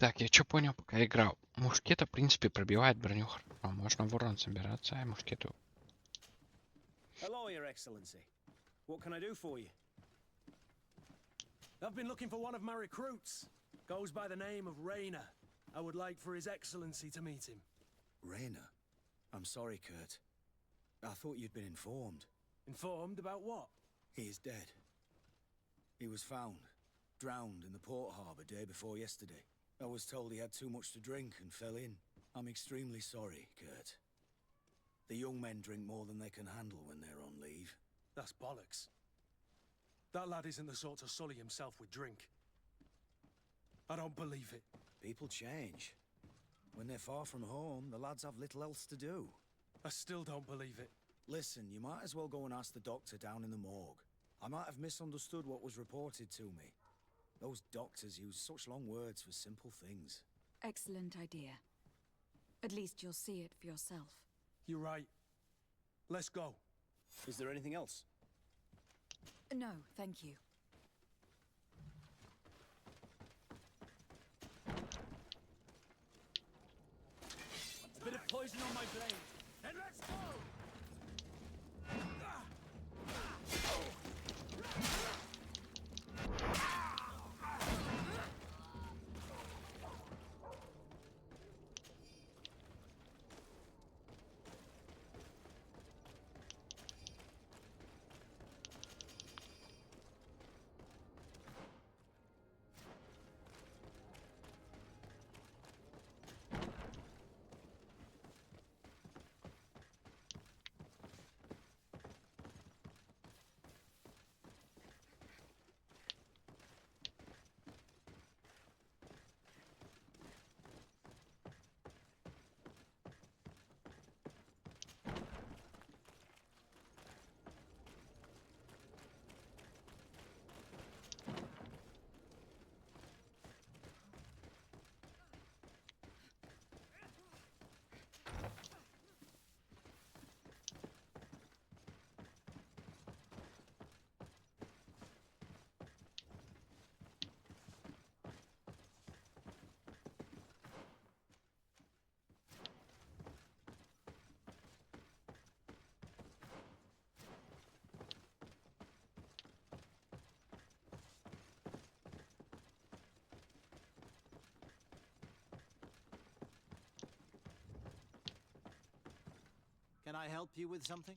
Так, я что понял, пока играл. Мушкета, в принципе, пробивает броню хорошо. Можно в урон собираться, а мушкету... Hello, Your Excellency. What can I do for you? I've been looking for one of my recruits. Goes by the name of Rayner. I would like for His Excellency to meet him. Rayner? I'm sorry, Kurt. I thought you'd been informed. Informed about what? He is dead. He was found, drowned in the port harbour day before yesterday. I was told he had too much to drink and fell in. I'm extremely sorry, Kurt. The young men drink more than they can handle when they're on leave. That's bollocks. That lad isn't the sort to sully himself with drink. I don't believe it. People change. When they're far from home, the lads have little else to do. I still don't believe it. Listen, you might as well go and ask the doctor down in the morgue. I might have misunderstood what was reported to me. Those doctors use such long words for simple things. Excellent idea. At least you'll see it for yourself. You're right. Let's go. Is there anything else? No, thank you. A bit of poison on my blade. And let's go! Can I help you with something?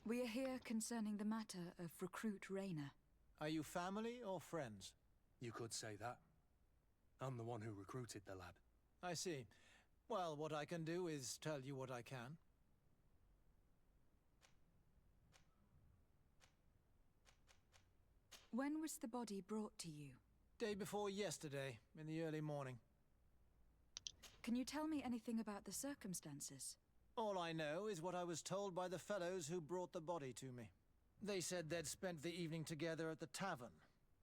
We are here concerning the matter of recruit Rayner. Are you family or friends? You could say that. I'm the one who recruited the lad. I see. Well, what I can do is tell you what I can. When was the body brought to you? Day before yesterday, in the early morning. Can you tell me anything about the circumstances? All I know is what I was told by the fellows who brought the body to me. They said they'd spent the evening together at the tavern,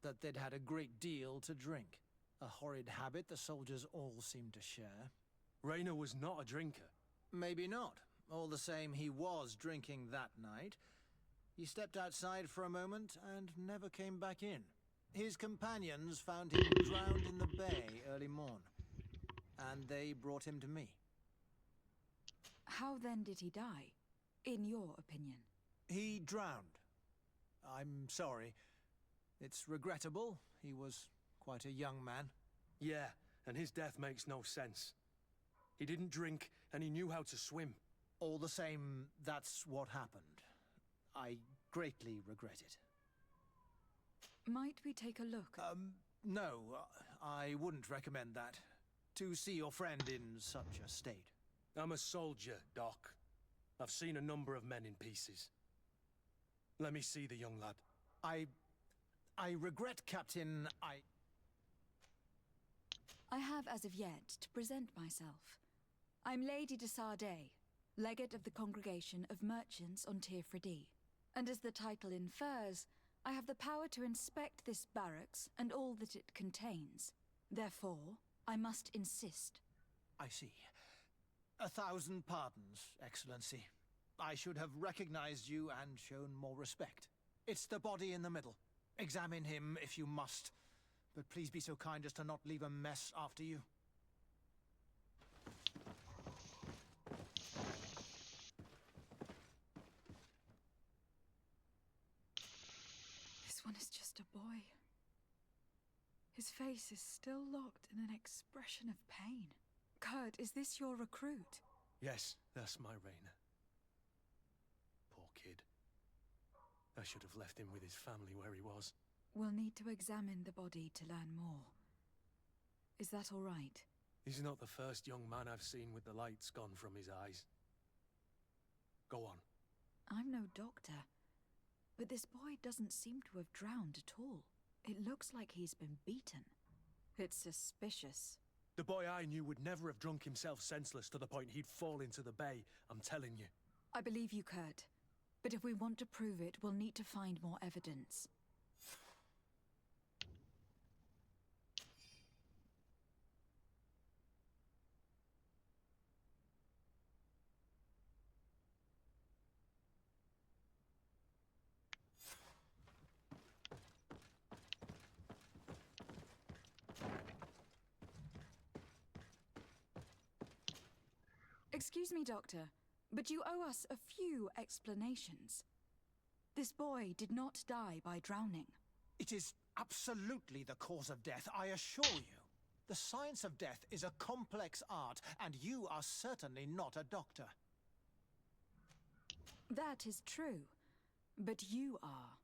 that they'd had a great deal to drink. A horrid habit the soldiers all seemed to share. Rayner was not a drinker. Maybe not. All the same, he was drinking that night. He stepped outside for a moment and never came back in. His companions found him drowned in the bay early morn, and they brought him to me. How then did he die, in your opinion? He drowned. I'm sorry. It's regrettable. He was quite a young man. Yeah, and his death makes no sense. He didn't drink, and he knew how to swim. All the same, that's what happened. I greatly regret it. Might we take a look? No, I wouldn't recommend that. To see your friend in such a state. I'm a soldier, Doc. I've seen a number of men in pieces. Let me see the young lad. I regret, Captain, I have as of yet to present myself. I'm Lady De Sarde, legate of the Congregation of Merchants on Tir-Fradi. And as the title infers, I have the power to inspect this barracks and all that it contains. Therefore, I must insist. I see. 1,000 pardons, Excellency. I should have recognized you and shown more respect. It's the body in the middle. Examine him if you must, but please be so kind as to not leave a mess after you. This one is just a boy. His face is still locked in an expression of pain. Kurt, is this your recruit? Yes, that's my Raina. Poor kid. I should have left him with his family where he was. We'll need to examine the body to learn more. Is that all right? He's not the first young man I've seen with the lights gone from his eyes. Go on. I'm no doctor, but this boy doesn't seem to have drowned at all. It looks like he's been beaten. It's suspicious. The boy I knew would never have drunk himself senseless to the point he'd fall into the bay, I'm telling you. I believe you, Kurt. But if we want to prove it, we'll need to find more evidence. Excuse me, Doctor, but you owe us a few explanations. This boy did not die by drowning. It is absolutely the cause of death, I assure you. The science of death is a complex art, and you are certainly not a doctor. That is true, but you are.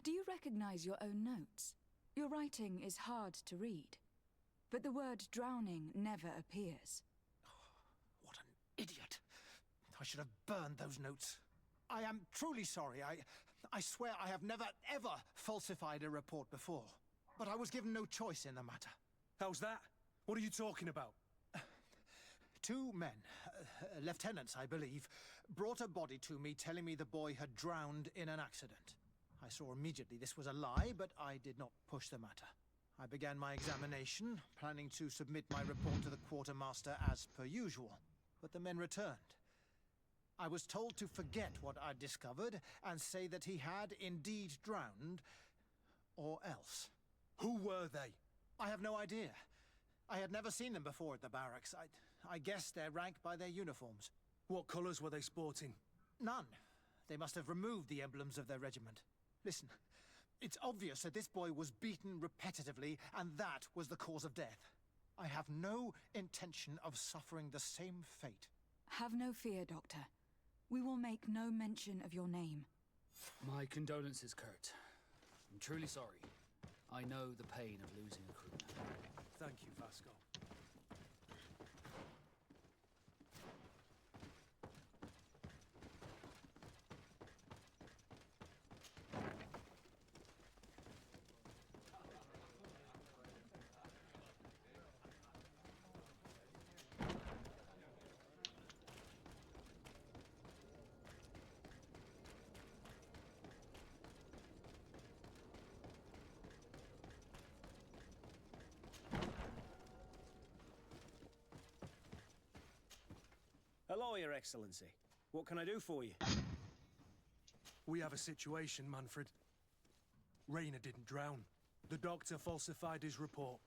Do you recognize your own notes? Your writing is hard to read, but the word drowning never appears. What an idiot. I should have burned those notes. I am truly sorry. I swear I have never, ever falsified a report before. But I was given no choice in the matter. How's that? What are you talking about? Two men, lieutenants I believe, brought a body to me telling me the boy had drowned in an accident. I saw immediately this was a lie, but I did not push the matter. I began my examination, planning to submit my report to the quartermaster as per usual. But the men returned. I was told to forget what I'd discovered and say that he had indeed drowned, or else. Who were they? I have no idea. I had never seen them before at the barracks. I guessed their rank by their uniforms. What colours were they sporting? None. They must have removed the emblems of their regiment. Listen, it's obvious that this boy was beaten repetitively, and that was the cause of death. I have no intention of suffering the same fate. Have no fear, Doctor. We will make no mention of your name. My condolences, Kurt. I'm truly sorry. I know the pain of losing a crew member. Thank you, Vasco. Hello, Your Excellency. What can I do for you? We have a situation, Manfred. Raina didn't drown. The doctor falsified his report.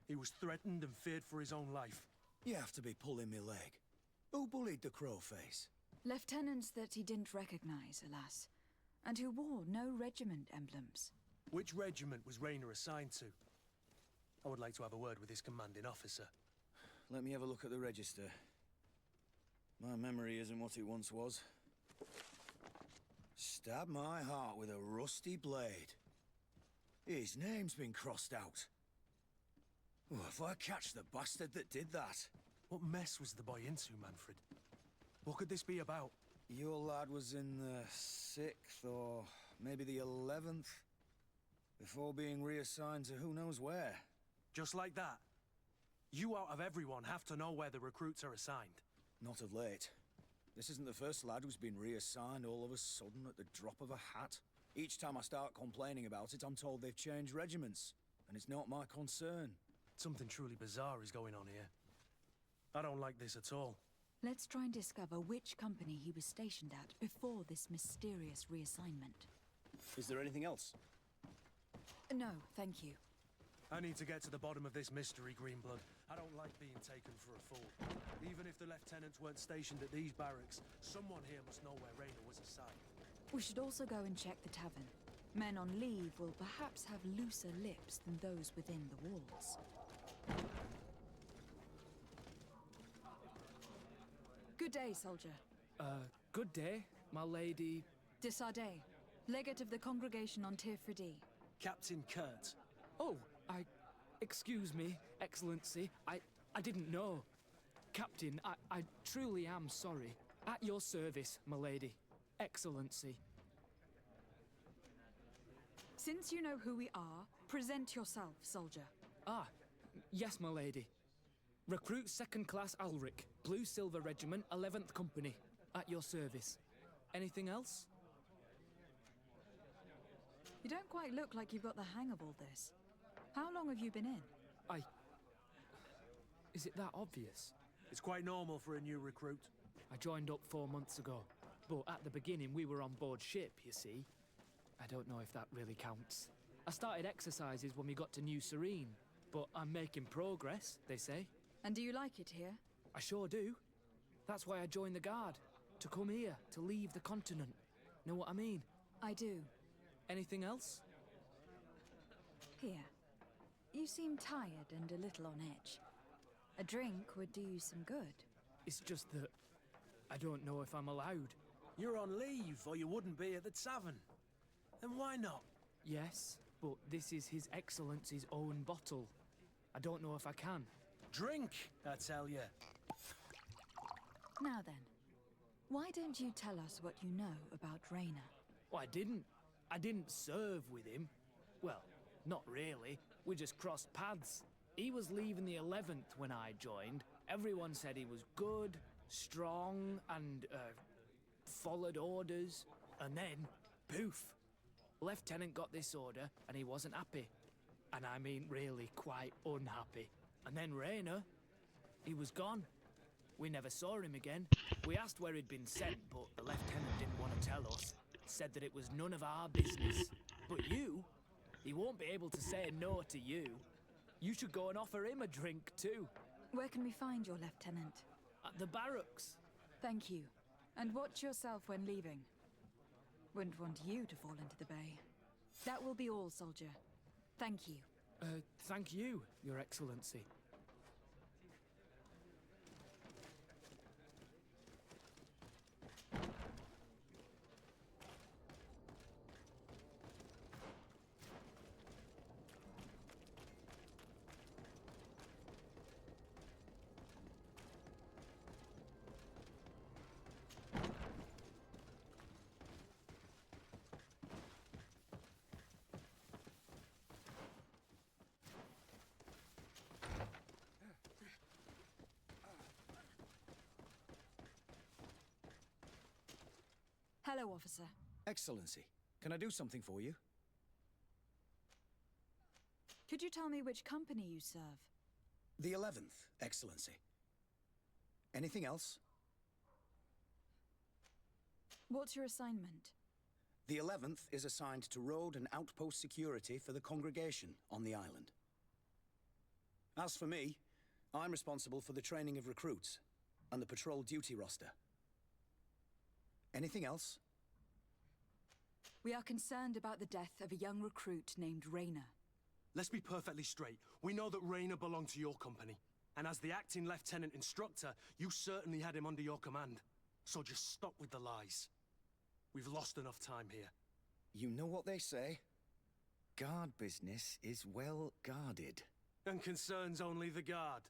He was threatened and feared for his own life. You have to be pulling me leg. Who bullied the crow face? Lieutenants that he didn't recognize, alas, and who wore no regiment emblems. Which regiment was Raina assigned to? I would like to have a word with his commanding officer. Let me have a look at the register. My memory isn't what it once was. Stab my heart with a rusty blade. His name's been crossed out. Oh, if I catch the bastard that did that. What mess was the boy into, Manfred? What could this be about? Your lad was in the 6th or maybe the 11th, before being reassigned to who knows where. Just like that? You out of everyone have to know where the recruits are assigned. Not of late. This isn't the first lad who's been reassigned all of a sudden at the drop of a hat. Each time I start complaining about it, I'm told they've changed regiments, and it's not my concern. Something truly bizarre is going on here. I don't like this at all. Let's try and discover which company he was stationed at before this mysterious reassignment. Is there anything else? No, thank you. I need to get to the bottom of this mystery, Greenblood. I don't like being taken for a fool. Even if the lieutenants weren't stationed at these barracks, someone here must know where Raina was assigned. We should also go and check the tavern. Men on leave will perhaps have looser lips than those within the walls. Good day, soldier. Good day, my lady. De Sarde, legate of the congregation on Tir-Fradi. Captain Kurt. Oh, excuse me, Excellency. I didn't know. Captain, I truly am sorry. At your service, my lady. Excellency. Since you know who we are, present yourself, soldier. Ah, yes, my lady. Recruit 2nd Class Alric, Blue Silver Regiment, 11th Company. At your service. Anything else? You don't quite look like you've got the hang of all this. How long have you been in? Is it that obvious? It's quite normal for a new recruit. I joined up 4 months ago. But at the beginning, we were on board ship, you see. I don't know if that really counts. I started exercises when we got to New Serene. But I'm making progress, they say. And do you like it here? I sure do. That's why I joined the Guard. To come here, to leave the continent. Know what I mean? I do. Anything else? Here. You seem tired and a little on edge. A drink would do you some good. It's just that I don't know if I'm allowed. You're on leave, or you wouldn't be at the tavern. Then why not? Yes, but this is His Excellency's own bottle. I don't know if I can. Drink, I tell you. Now then, why don't you tell us what you know about Raina? Well, I didn't serve with him. Well, not really. We just crossed paths. He was leaving the 11th when I joined. Everyone said he was good, strong, and, followed orders. And then, poof. Lieutenant got this order, and he wasn't happy. And I mean really quite unhappy. And then Raina, he was gone. We never saw him again. We asked where he'd been sent, but the lieutenant didn't want to tell us. Said that it was none of our business. But you, he won't be able to say no to you. You should go and offer him a drink too. Where can we find your lieutenant? At the barracks. Thank you. And watch yourself when leaving. Wouldn't want you to fall into the bay. That will be all, soldier. Thank you. Thank you, Your Excellency. Hello, officer. Excellency, can I do something for you? Could you tell me which company you serve? The 11th, Excellency. Anything else? What's your assignment? The 11th is assigned to road and outpost security for the congregation on the island. As for me, I'm responsible for the training of recruits and the patrol duty roster. Anything else? We are concerned about the death of a young recruit named Raina. Let's be perfectly straight. We know that Raina belonged to your company. And as the acting lieutenant instructor, you certainly had him under your command. So just stop with the lies. We've lost enough time here. You know what they say? Guard business is well guarded. And concerns only the guard.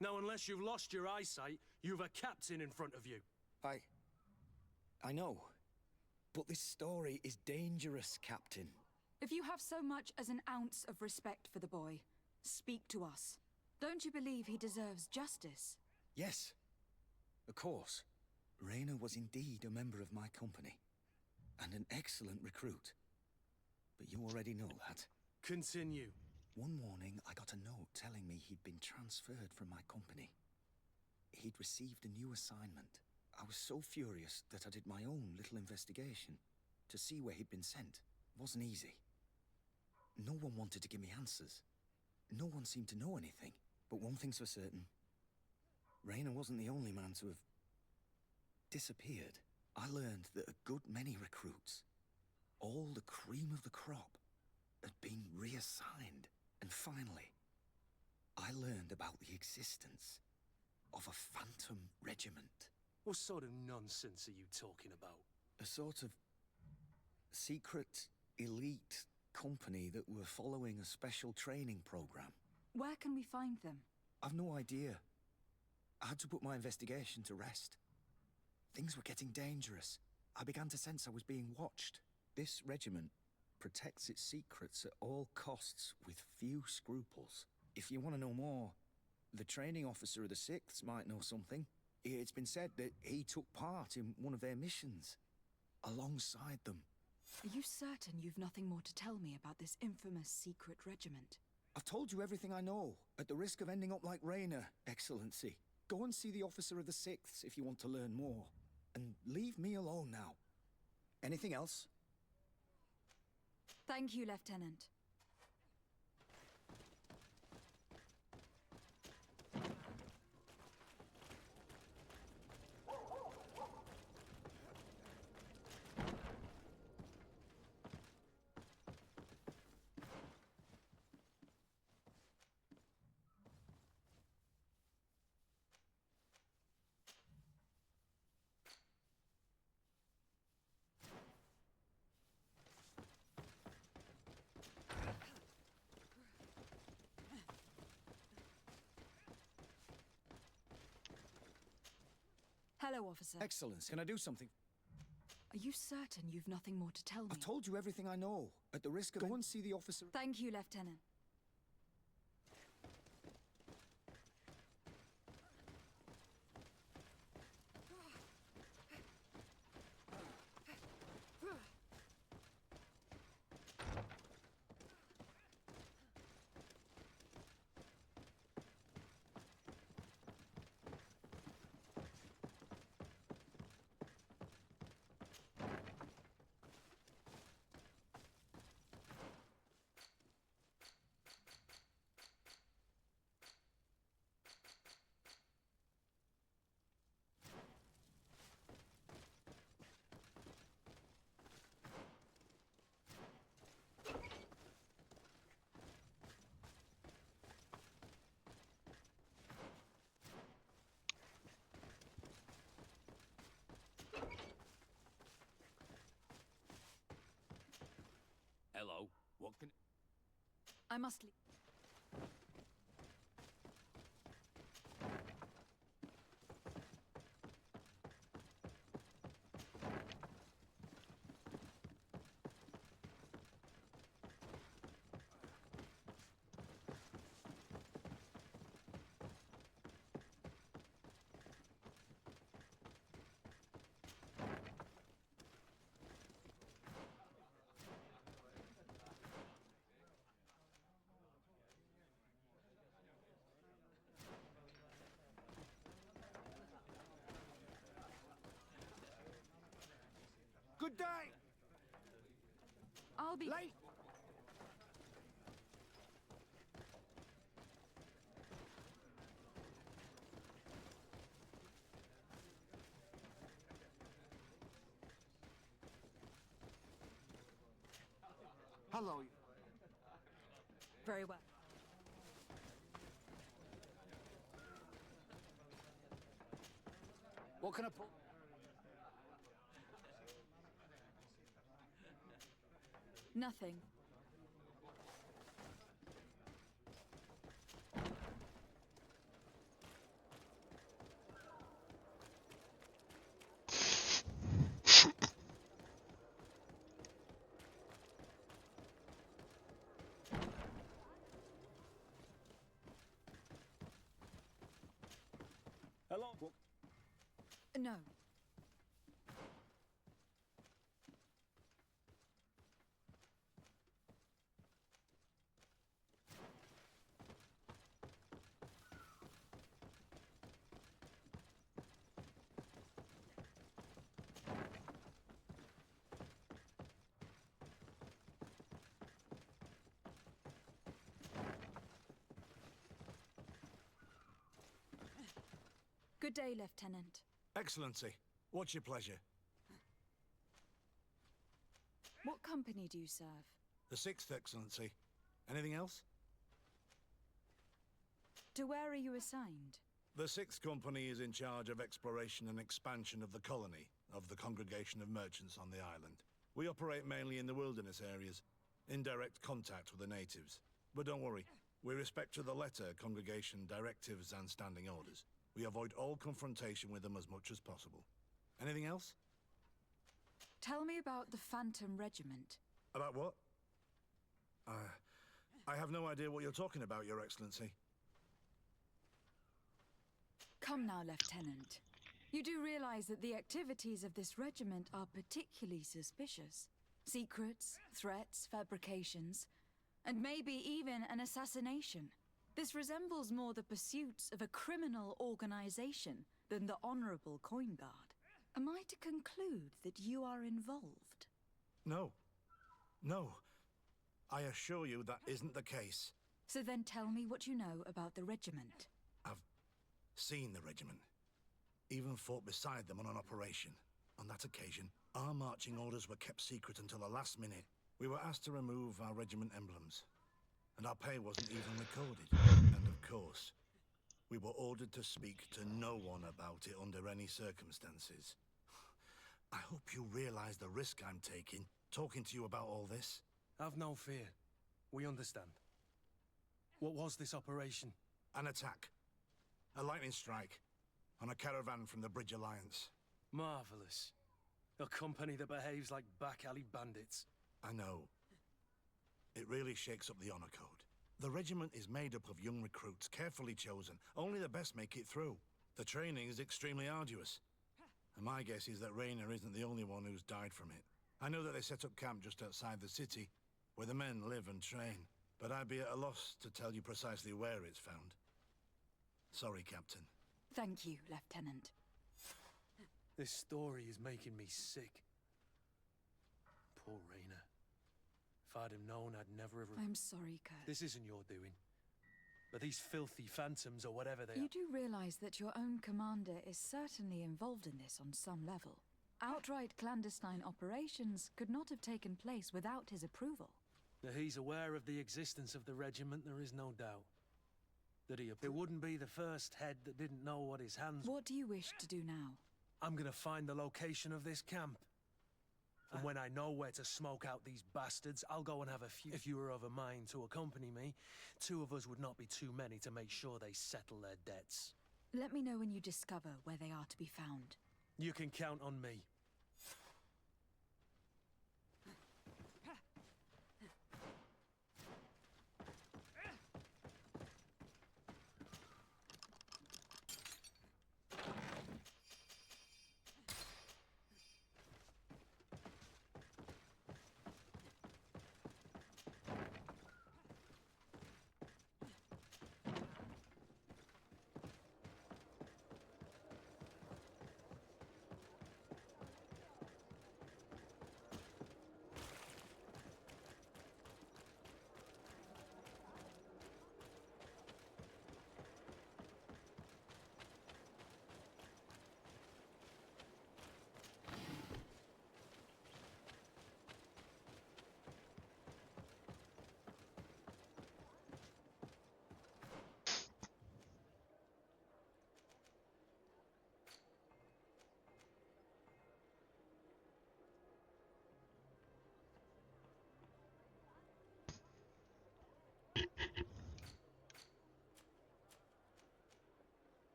Now, unless you've lost your eyesight, you've a captain in front of you. I know. But this story is dangerous, Captain. If you have so much as an ounce of respect for the boy, speak to us. Don't you believe he deserves justice? Yes. Of course. Raina was indeed a member of my company. And an excellent recruit. But you already know that. Continue. One morning, I got a note telling me he'd been transferred from my company. He'd received a new assignment. I was so furious that I did my own little investigation to see where he'd been sent. It wasn't easy. No one wanted to give me answers. no one seemed to know anything. But one thing's for certain. Rayner wasn't the only man to have disappeared. I learned that a good many recruits, all the cream of the crop, had been reassigned. And finally, I learned about the existence of a phantom regiment. What sort of nonsense are you talking about? A sort of secret, elite company that were following a special training program. Where can we find them? I've no idea. I had to put my investigation to rest. Things were getting dangerous. I began to sense I was being watched. This regiment protects its secrets at all costs with few scruples. If you want to know more, the training officer of the 6th might know something. It's been said that he took part in one of their missions, alongside them. Are you certain you've nothing more to tell me about this infamous secret regiment? I've told you everything I know, at the risk of ending up like Rayner, Excellency. Go and see the officer of the 6th if you want to learn more. And leave me alone now. Anything else? Thank you, Lieutenant. Hello, officer. Excellence, can I do something? Are you certain you've nothing more to tell me? I've told you everything I know, at the risk of... Go and see the officer... Thank you, Lieutenant. Hello, what can... I must leave. Good day! I'll be... Late! Hello. Very well. What can I put? Nothing. Hello. No. Good day, Lieutenant. Excellency, what's your pleasure? What company do you serve? The 6th, Excellency. Anything else? To where are you assigned? The 6th Company is in charge of exploration and expansion of the colony of the Congregation of Merchants on the island. We operate mainly in the wilderness areas, in direct contact with the natives. But don't worry, we respect to the letter Congregation directives and standing orders. We avoid all confrontation with them as much as possible. Anything else? Tell me about the Phantom Regiment. About what? I have no idea what you're talking about, Your Excellency. Come now, Lieutenant. You do realize that the activities of this regiment are particularly suspicious. Secrets, threats, fabrications, and maybe even an assassination. This resembles more the pursuits of a criminal organization than the honorable coin guard. Am I to conclude that you are involved? No. No. I assure you that isn't the case. So then tell me what you know about the regiment. I've seen the regiment. Even fought beside them on an operation. On that occasion, our marching orders were kept secret until the last minute. We were asked to remove our regiment emblems. And our pay wasn't even recorded. And of course, we were ordered to speak to no one about it under any circumstances. I hope you realize the risk I'm taking, talking to you about all this. Have no fear. We understand. What was this operation? An attack. A lightning strike. On a caravan from the Bridge Alliance. Marvelous. A company that behaves like back-alley bandits. I know. It really shakes up the honor code. The regiment is made up of young recruits, carefully chosen. Only the best make it through. The training is extremely arduous. And my guess is that Rainer isn't the only one who's died from it. I know that they set up camp just outside the city, where the men live and train. But I'd be at a loss to tell you precisely where it's found. Sorry, Captain. Thank you, Lieutenant. This story is making me sick. Poor Rainer. If I'd have known, I'd never have... I'm sorry, Kurt. This isn't your doing. But these filthy phantoms, or whatever they You are... do realize that your own commander is certainly involved in this on some level. Outright clandestine operations could not have taken place without his approval. That he's aware of the existence of the regiment, there is no doubt. That it wouldn't be the first head that didn't know what his hands... What do you wish to do now? I'm gonna find the location of this camp. And when I know where to smoke out these bastards, I'll go and have a few. If you were of a mind to accompany me, 2 of us would not be too many to make sure they settle their debts. Let me know when you discover where they are to be found. You can count on me.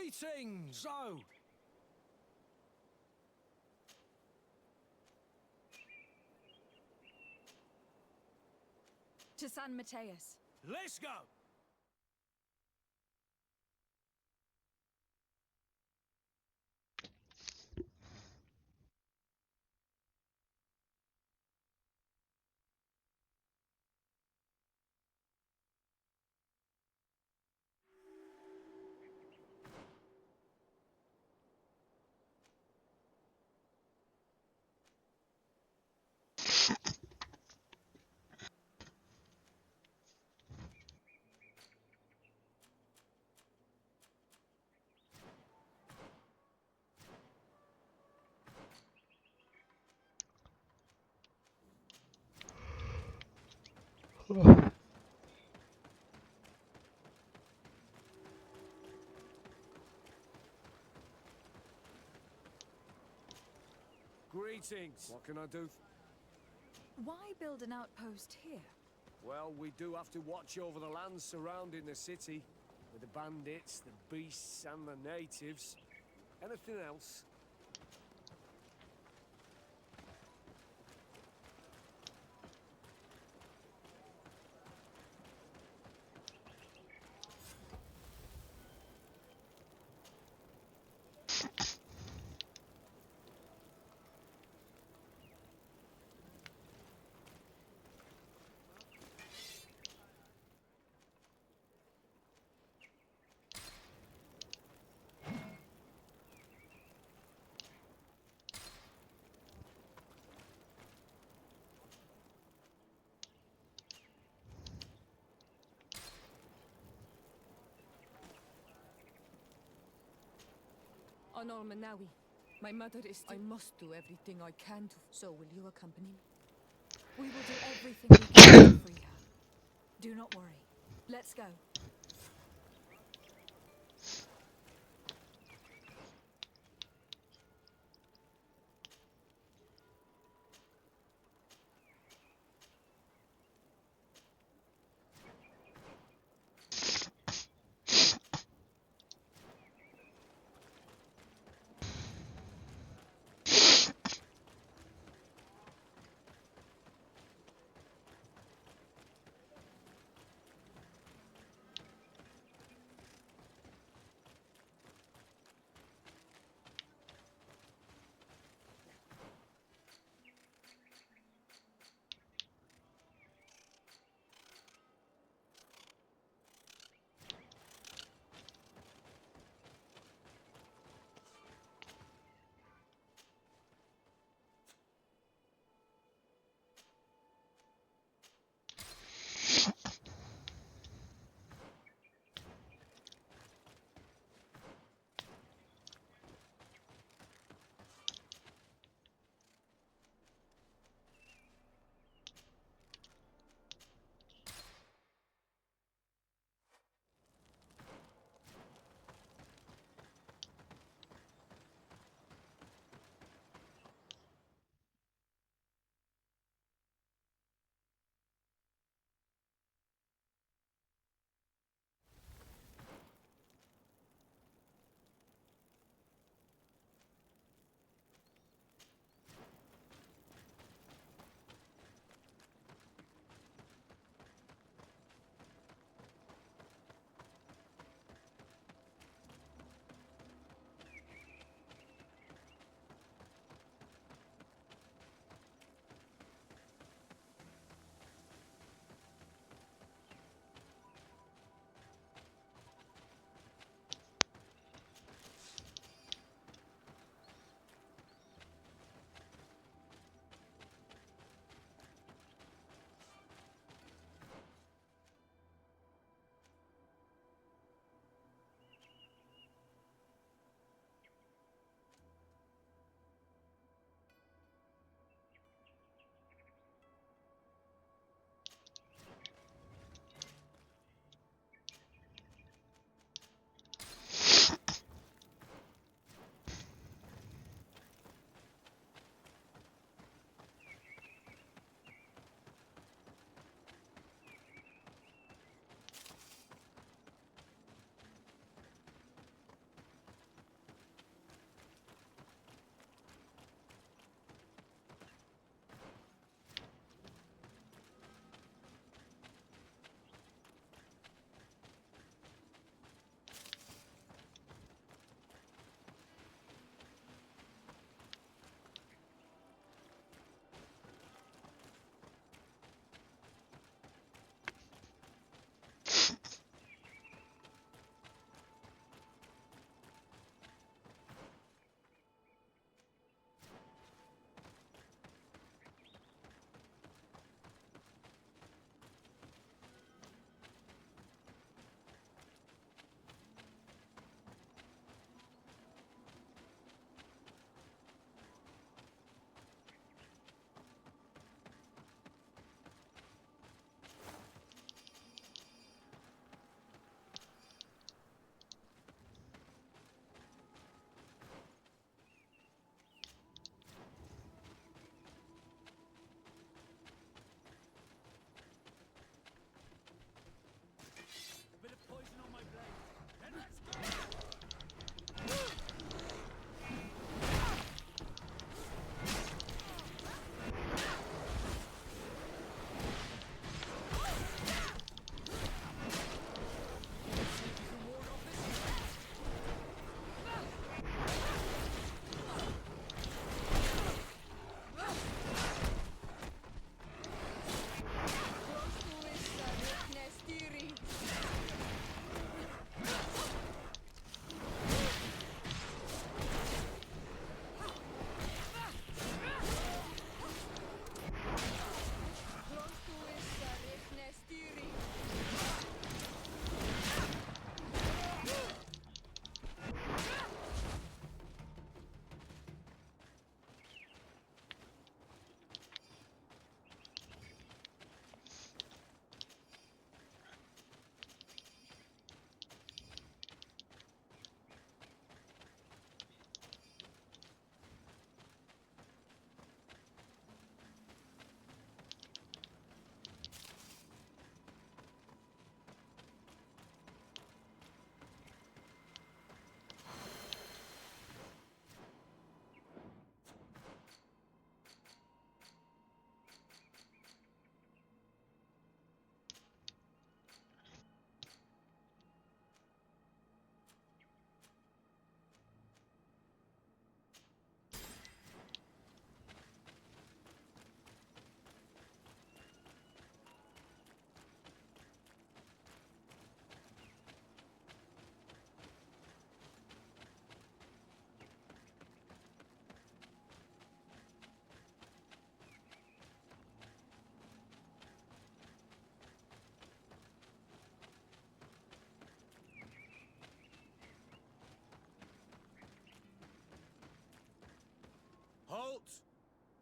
Greetings! So, To San Mateus. let's go! Greetings. What can I do? Why build an outpost here? Well, we do have to watch over the lands surrounding the city, with the bandits, the beasts, and the natives. Anything else? Honor Manawi. My mother is still... I must do everything I can to... So will you accompany me? We will do everything we can to free her. Do not worry. Let's go.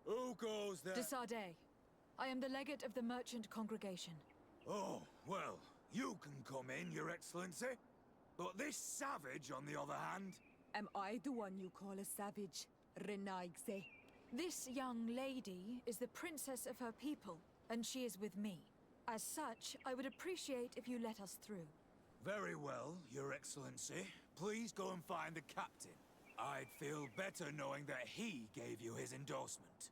Who goes there? De Sarde. I am the legate of the merchant congregation. Oh, well, you can come in, Your Excellency. But this savage, on the other hand... Am I the one you call a savage, Renaigze? This young lady is the princess of her people, and she is with me. As such, I would appreciate if you let us through. Very well, Your Excellency. Please go and find the captain. I'd feel better knowing that he gave you his endorsement.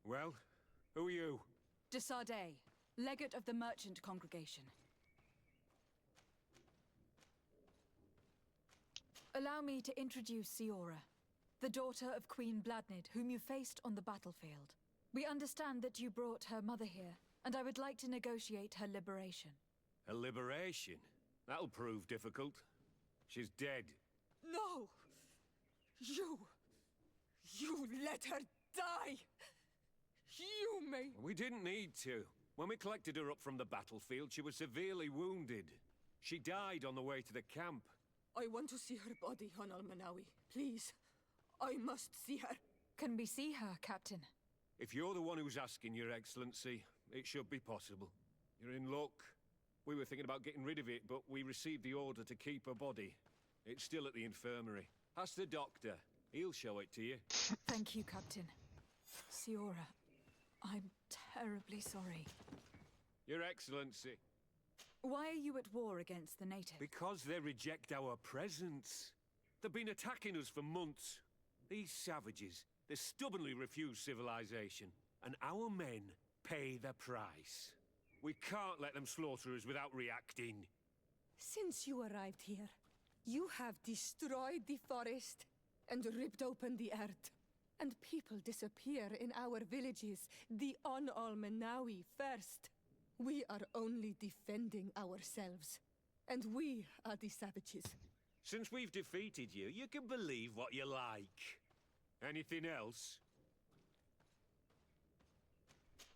Well, who are you? De Sarde, legate of the merchant congregation. Allow me to introduce Siora, the daughter of Queen Bladnid, whom you faced on the battlefield. We understand that you brought her mother here, and I would like to negotiate her liberation. A liberation? That'll prove difficult. She's dead. No! You let her die! You may... We didn't need to. When we collected her up from the battlefield, she was severely wounded. She died on the way to the camp. I want to see her body, Hon Almanawi. Please. I must see her. Can we see her, Captain? If you're the one who's asking, Your Excellency, it should be possible. You're in luck. We were thinking about getting rid of it, but we received the order to keep her body. It's still at the infirmary. Ask the doctor. He'll show it to you. Thank you, Captain. Siora, I'm terribly sorry. Your Excellency. Why are you at war against the natives? Because they reject our presence. They've been attacking us for months. These savages, they stubbornly refuse civilization. And our men pay the price. We can't let them slaughter us without reacting. Since you arrived here, you have destroyed the forest and ripped open the earth. And people disappear in our villages, the On-Almanawi first. We are only defending ourselves. And we are the savages. Since we've defeated you, you can believe what you like. Anything else?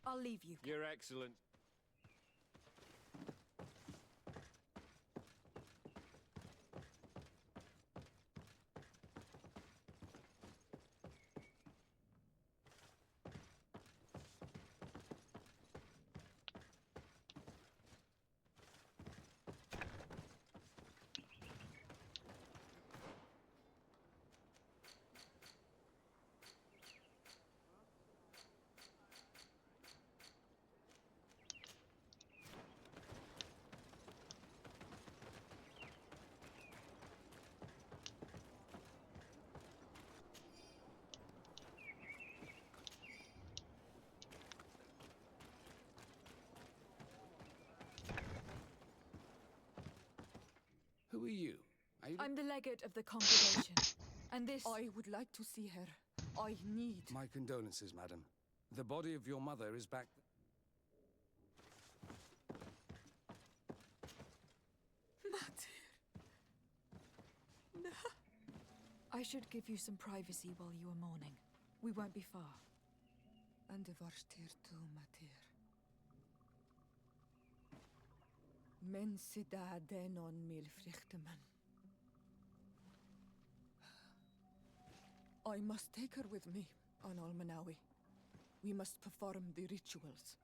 I'll leave you. Your Excellency. Who are you? I'm the legate of the congregation. And this... I would like to see her. I need... My condolences, madam. The body of your mother is back... Mater. No. I should give you some privacy while you are mourning. We won't be far. And the varstir tu, Mater. Men sida denon mil frichteman. I must take her with me, on Almanawi. We must perform the rituals.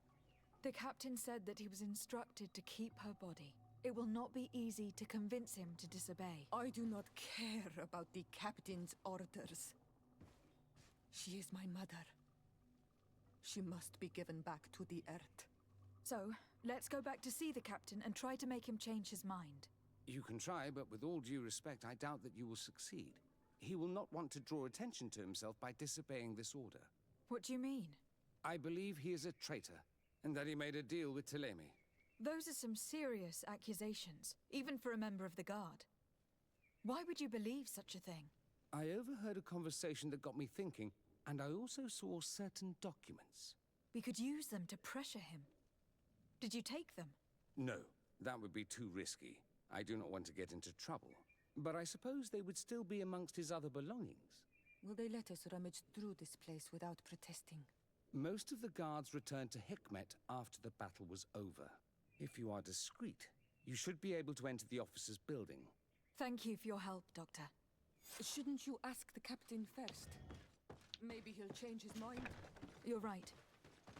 The captain said that he was instructed to keep her body. It will not be easy to convince him to disobey. I do not care about the captain's orders. She is my mother. She must be given back to the earth. So, let's go back to see the captain and try to make him change his mind. You can try, but with all due respect, I doubt that you will succeed. He will not want to draw attention to himself by disobeying this order. What do you mean? I believe he is a traitor, and that he made a deal with Telemi. Those are some serious accusations, even for a member of the guard. Why would you believe such a thing? I overheard a conversation that got me thinking, and I also saw certain documents. We could use them to pressure him. Did you take them? No, that would be too risky. I do not want to get into trouble. But I suppose they would still be amongst his other belongings. Will they let us rummage through this place without protesting? Most of the guards returned to Hikmet after the battle was over. If you are discreet, you should be able to enter the officer's building. Thank you for your help, Doctor. Shouldn't you ask the captain first? Maybe he'll change his mind. You're right.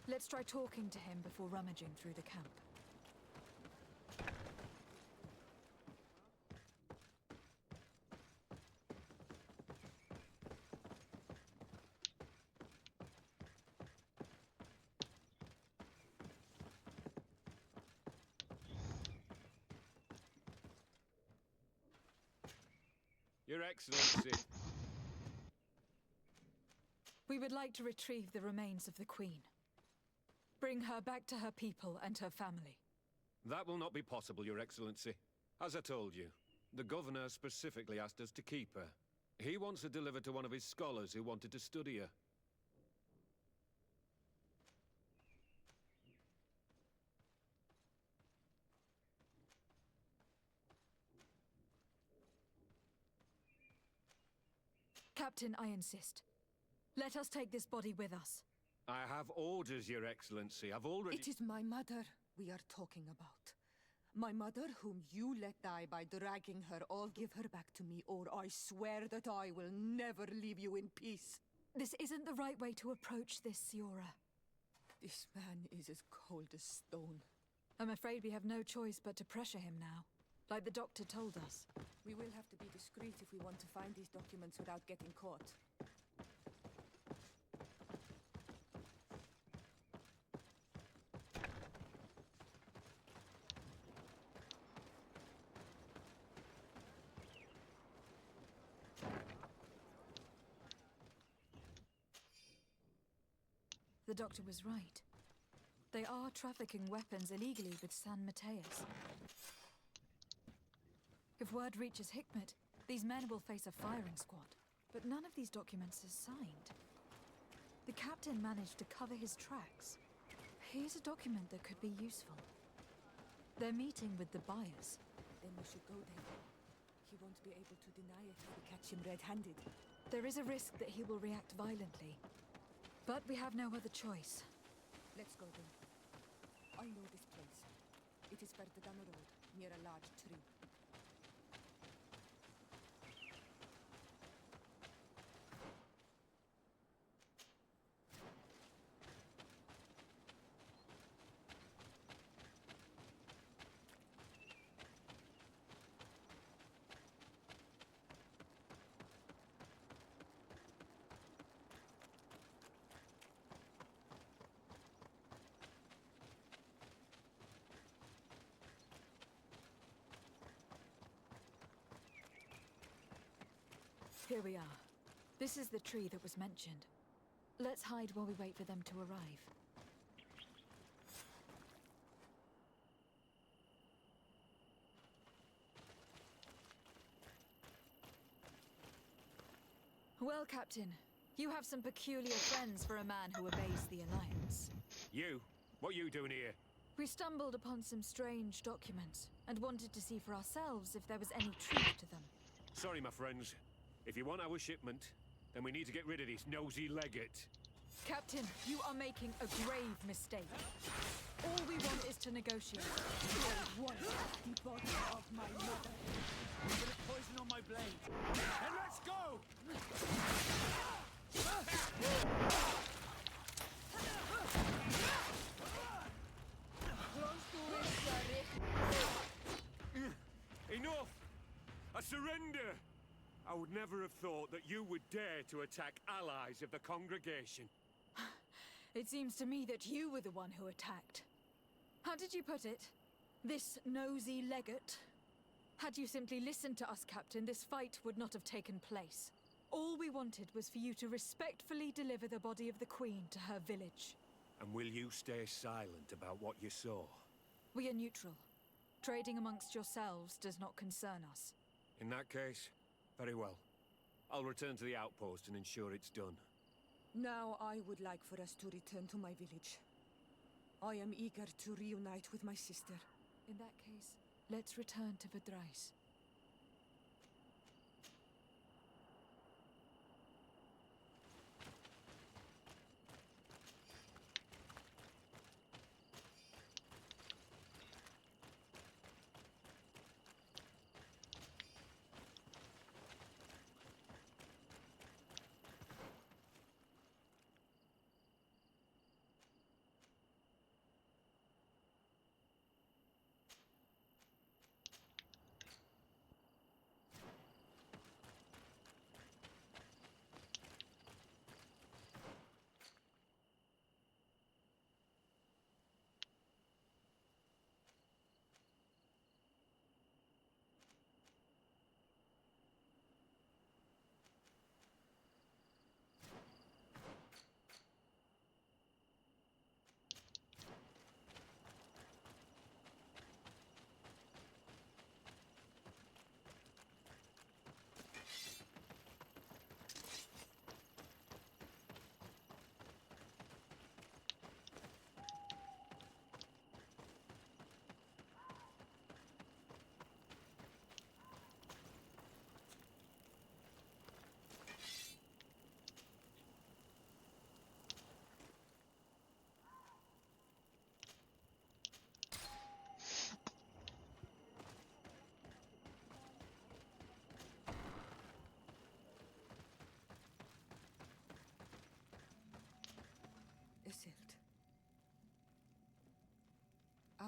Let's try talking to him before rummaging through the camp. Your Excellency. We would like to retrieve the remains of the Queen. Bring her back to her people and her family. That will not be possible, Your Excellency. As I told you, the Governor specifically asked us to keep her. He wants her delivered to one of his scholars who wanted to study her. Captain, I insist. Let us take this body with us. I have orders, Your Excellency. I've already... It is my mother we are talking about. My mother, whom you let die by dragging her. All give her back to me, or I swear that I will never leave you in peace. This isn't the right way to approach this, Siora. This man is as cold as stone. I'm afraid we have no choice but to pressure him now, like the doctor told us. We will have to be discreet if we want to find these documents without getting caught. The doctor was right. They are trafficking weapons illegally with San Mateus. If word reaches Hikmet, these men will face a firing squad. But none of these documents is signed. The captain managed to cover his tracks. Here's a document that could be useful. They're meeting with the buyers. Then we should go there. He won't be able to deny it if we catch him red-handed. There is a risk that he will react violently. But we have no other choice. Let's go then. I know this place. It is further down the road, near a large tree. Here we are. This is the tree that was mentioned. Let's hide while we wait for them to arrive. Well, Captain, you have some peculiar friends for a man who obeys the Alliance. You? What are you doing here? We stumbled upon some strange documents and wanted to see for ourselves if there was any truth to them. Sorry, my friends. If you want our shipment, then we need to get rid of this nosy legate. Captain, you are making a grave mistake. All we want is to negotiate. I want the body of my mother. Put poison on my blade. And let's go! Enough! I surrender! I would never have thought that you would dare to attack allies of the congregation. It seems to me that you were the one who attacked. How did you put it? This nosy legate? Had you simply listened to us, Captain, this fight would not have taken place. All we wanted was for you to respectfully deliver the body of the Queen to her village. And will you stay silent about what you saw? We are neutral. Trading amongst yourselves does not concern us. In that case, very well. I'll return to the outpost and ensure it's done. Now I would like for us to return to my village. I am eager to reunite with my sister. In that case, let's return to Verdrais.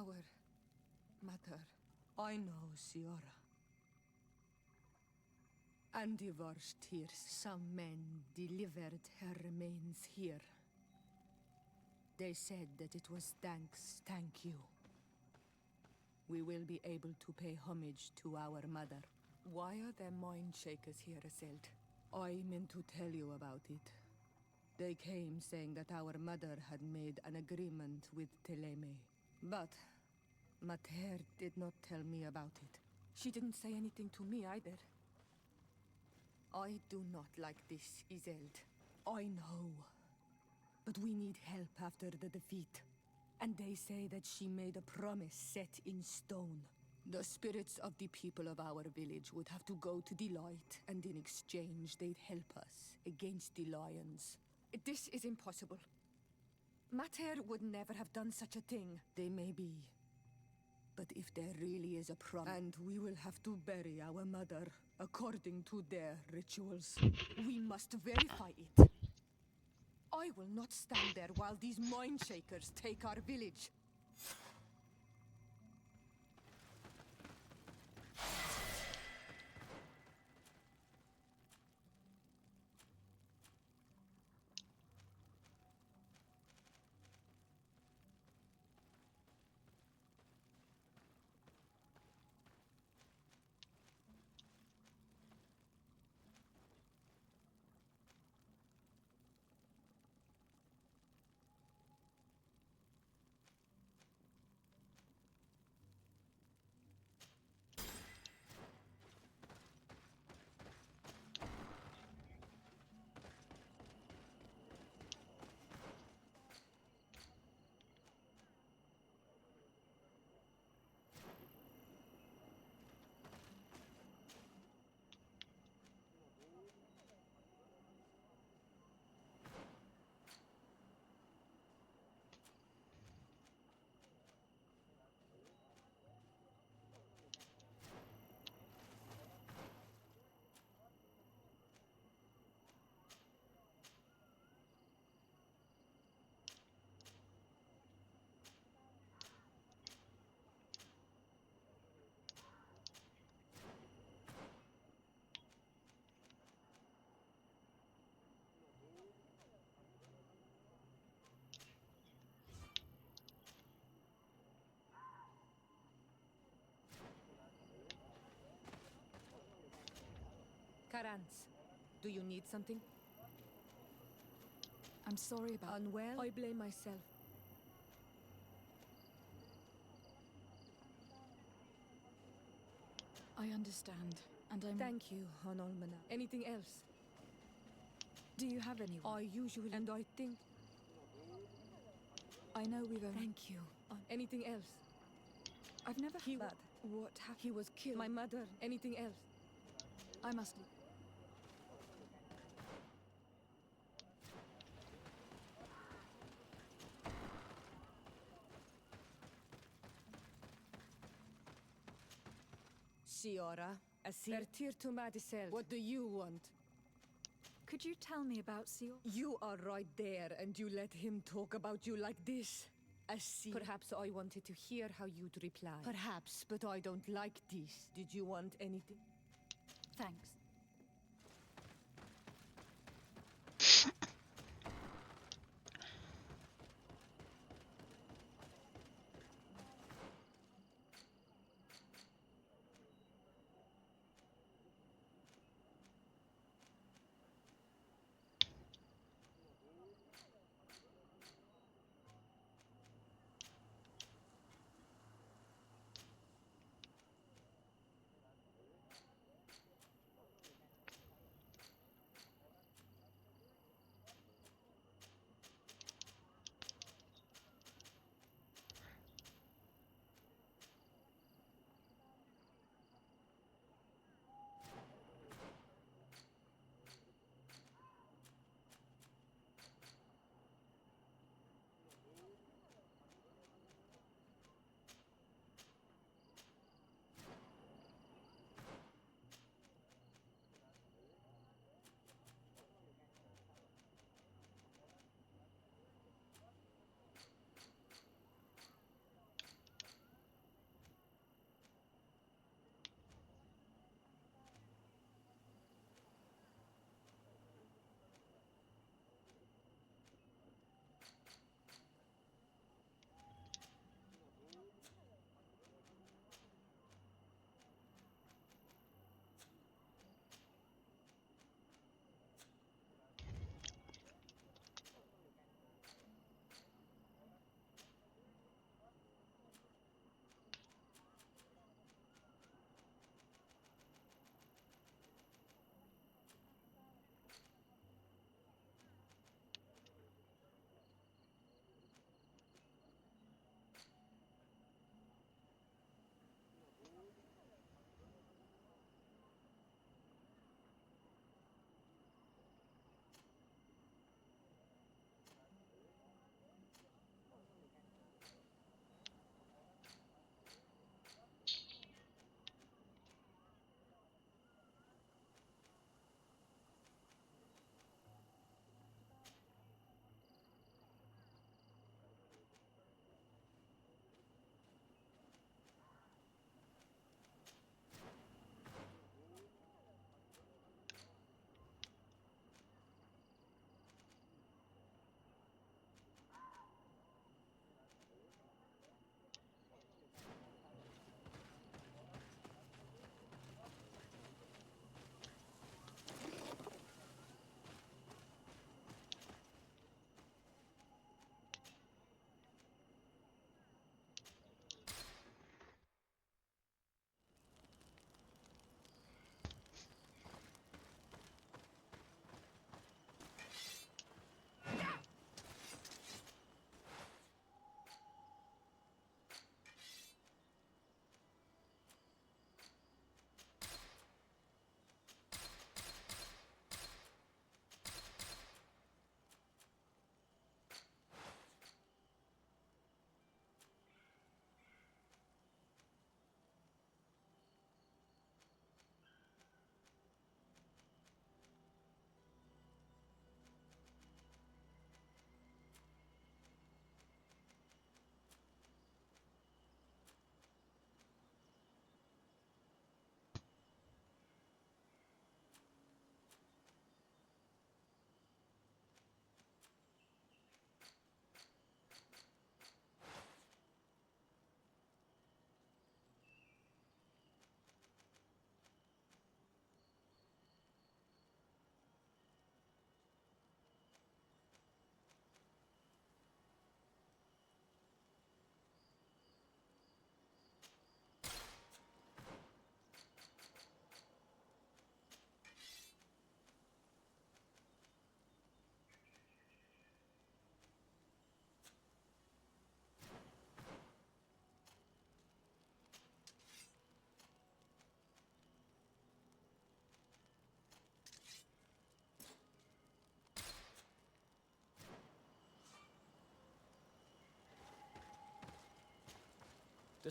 Our mother. I know, Siora. And divorced here, some men delivered her remains here. They said that it was thank you. We will be able to pay homage to our mother. Why are there mind shakers here, Iselt? I meant to tell you about it. They came saying that our mother had made an agreement with Teleme. But Mater did not tell me about it. She didn't say anything to me either. I do not like this, Iselt. I know. But we need help after the defeat. And they say that she made a promise set in stone. The spirits of the people of our village would have to go to the light, and in exchange they'd help us against the lions. This is impossible. Mater would never have done such a thing. They may be. But if there really is a promise, and we will have to bury our mother according to their rituals, we must verify it. I will not stand there while these mind shakers take our village. Karans, do you need something? I'm sorry about... Unwell? I blame myself. I understand, and I'm... Thank you, Honolmana. Anything else? Do you have anyone? I usually... And I think... I know we've only... Thank you. Anything else? I've never He heard... What happened? He was killed. My mother. Anything else? I must... Siora, what do you want? Could you tell me about Seal? You are right there, and you let him talk about you like this. Perhaps I wanted to hear how you'd reply. Perhaps, but I don't like this. Did you want anything? Thanks.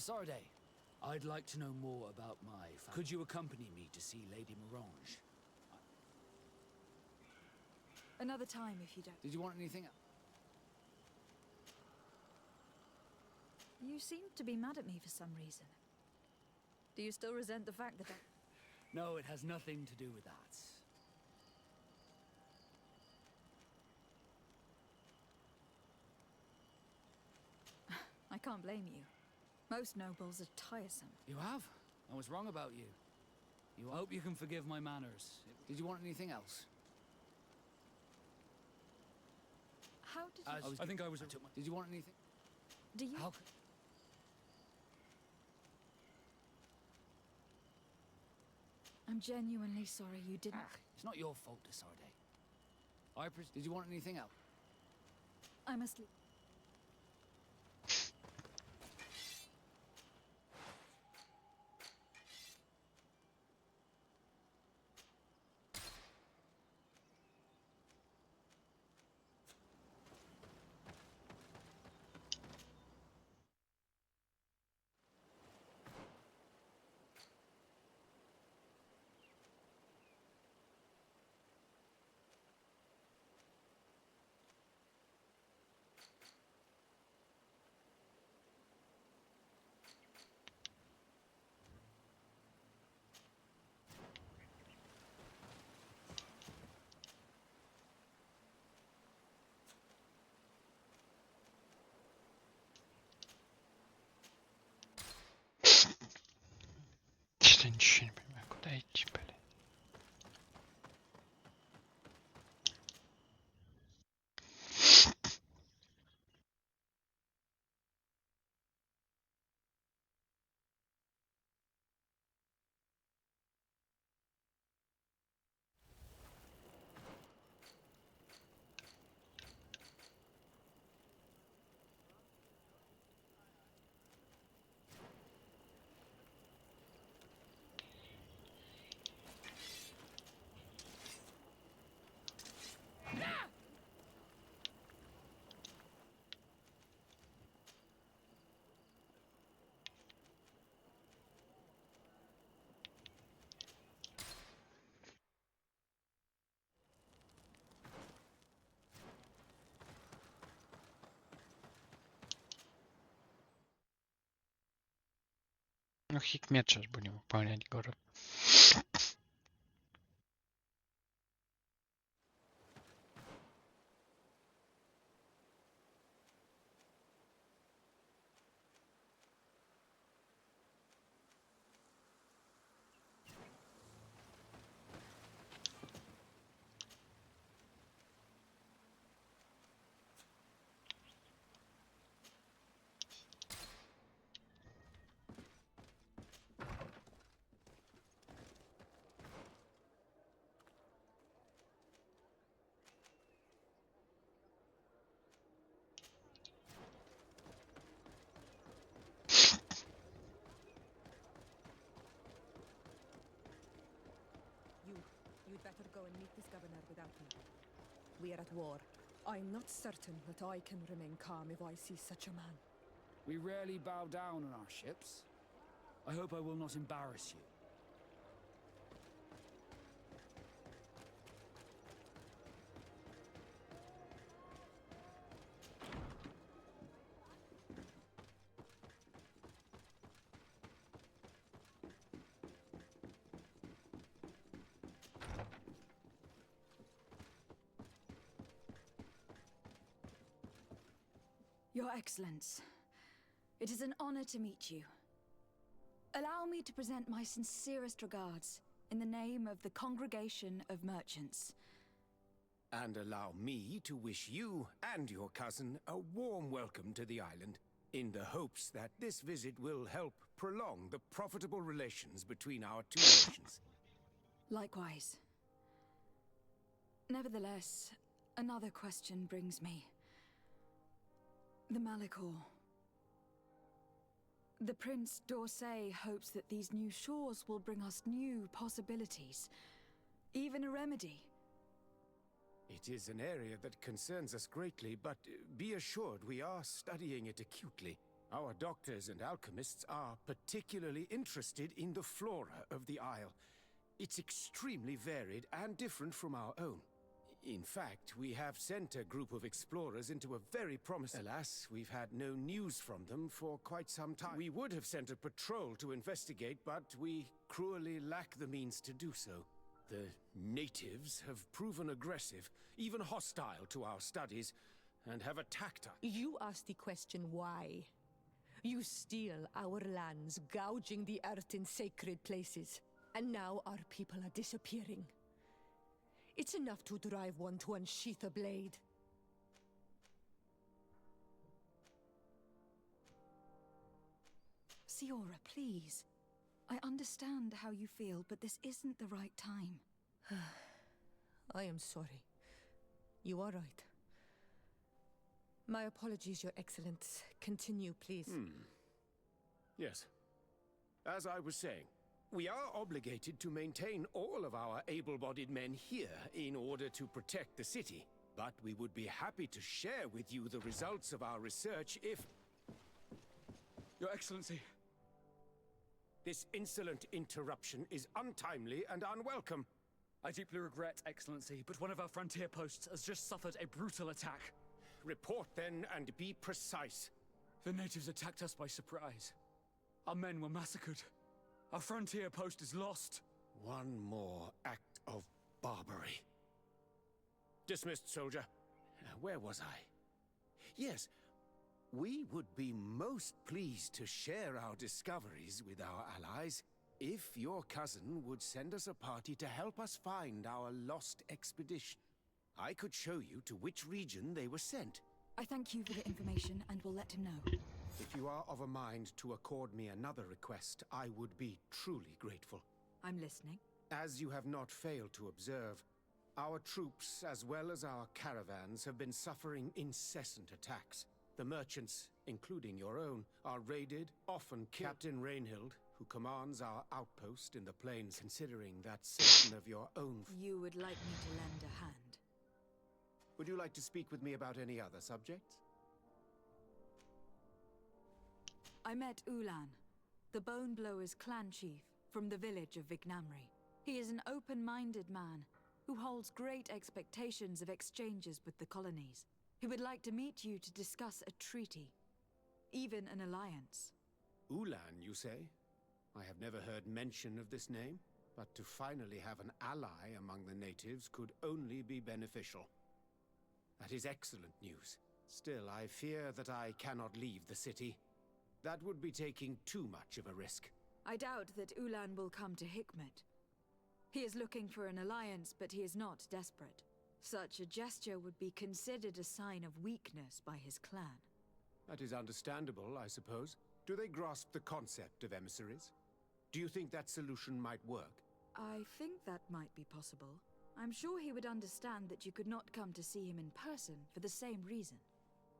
De Sarde, I'd like to know more about my family. Could you accompany me to see Lady Morange? Another time if you don't. Did you want anything else? You seem to be mad at me for some reason. Do you still resent the fact that I... No, it has nothing to do with that. I can't blame you. Most nobles are tiresome. You have? I was wrong about you. I hope you can forgive my manners. Did you want anything else? How did you... I think I was... Did you want anything? Do you... How... I'm genuinely sorry you didn't... It's not your fault, De Sarde. Did you want anything else? I must leave. Что-то ничего не понимаю, куда идти, блин. Ну, хикмет сейчас будем выполнять город. You'd better go and meet this governor without me. We are at war. I'm not certain that I can remain calm if I see such a man. We rarely bow down on our ships. I hope I will not embarrass you. Your Excellence, it is an honor to meet you. Allow me to present my sincerest regards in the name of the Congregation of Merchants. And allow me to wish you and your cousin a warm welcome to the island, in the hopes that this visit will help prolong the profitable relations between our two nations. Likewise. Nevertheless, another question brings me. The Malachor. The Prince d'Orsay hopes that these new shores will bring us new possibilities, even a remedy. It is an area that concerns us greatly, but be assured we are studying it acutely. Our doctors and alchemists are particularly interested in the flora of the Isle. It's extremely varied and different from our own. In fact, we have sent a group of explorers into a very promising... Alas, we've had no news from them for quite some time. We would have sent a patrol to investigate, but we cruelly lack the means to do so. The natives have proven aggressive, even hostile to our studies, and have attacked us. You asked the question why. You steal our lands, gouging the earth in sacred places. And now our people are disappearing. It's enough to drive one to unsheath a blade. Siora, please. I understand how you feel, but this isn't the right time. I am sorry. You are right. My apologies, Your Excellence. Continue, please. Yes. As I was saying, we are obligated to maintain all of our able-bodied men here in order to protect the city. But we would be happy to share with you the results of our research if... Your Excellency. This insolent interruption is untimely and unwelcome. I deeply regret, Excellency, but one of our frontier posts has just suffered a brutal attack. Report then and be precise. The natives attacked us by surprise. Our men were massacred. Our frontier post is lost. One more act of barbary. Dismissed, soldier. Where was I? Yes, we would be most pleased to share our discoveries with our allies if your cousin would send us a party to help us find our lost expedition. I could show you to which region they were sent. I thank you for the information and will let him know. If you are of a mind to accord me another request, I would be truly grateful. I'm listening. As you have not failed to observe, our troops, as well as our caravans, have been suffering incessant attacks. The merchants, including your own, are raided, often killed. Captain Rainhild, who commands our outpost in the plains, considering that certain of your own... You would like me to lend a hand? Would you like to speak with me about any other subjects? I met Ulan, the Bone Blowers clan chief from the village of Vignamri. He is an open-minded man who holds great expectations of exchanges with the colonies. He would like to meet you to discuss a treaty, even an alliance. Ulan, you say? I have never heard mention of this name, but to finally have an ally among the natives could only be beneficial. That is excellent news. Still, I fear that I cannot leave the city. That would be taking too much of a risk. I doubt that Ulan will come to Hikmet. He is looking for an alliance, but he is not desperate. Such a gesture would be considered a sign of weakness by his clan. That is understandable, I suppose. Do they grasp the concept of emissaries? Do you think that solution might work? I think that might be possible. I'm sure he would understand that you could not come to see him in person for the same reason.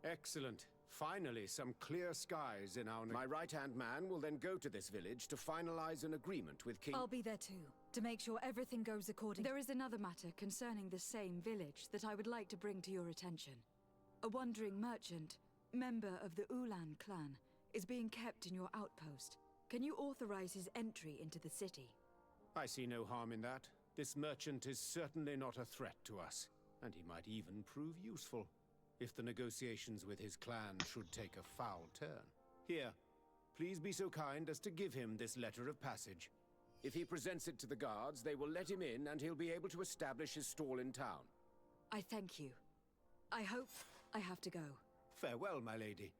Excellent. Finally, some clear skies in our... My right-hand man will then go to this village to finalize an agreement with King... I'll be there too, to make sure everything goes according... There is another matter concerning the same village that I would like to bring to your attention. A wandering merchant, member of the Ulan clan, is being kept in your outpost. Can you authorize his entry into the city? I see no harm in that. This merchant is certainly not a threat to us, and he might even prove useful if the negotiations with his clan should take a foul turn. Here, please be so kind as to give him this letter of passage. If he presents it to the guards, they will let him in and he'll be able to establish his stall in town. I thank you. I hope I have to go. Farewell, my lady.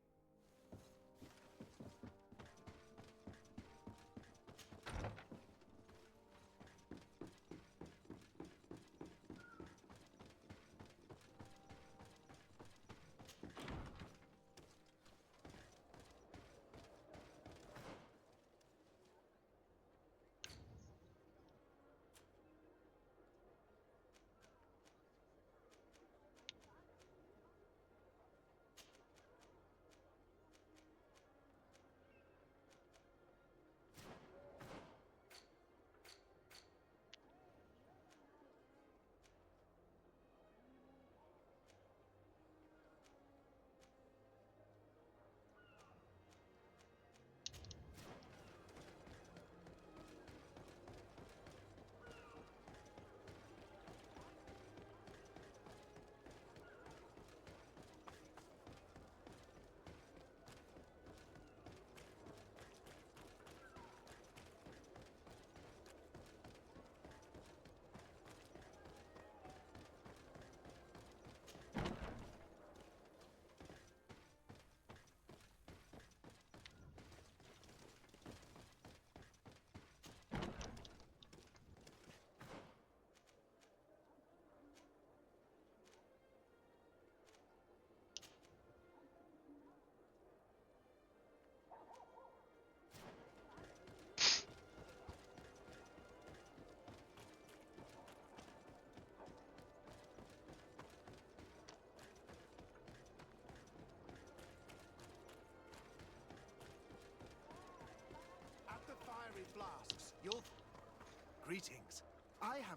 Greetings.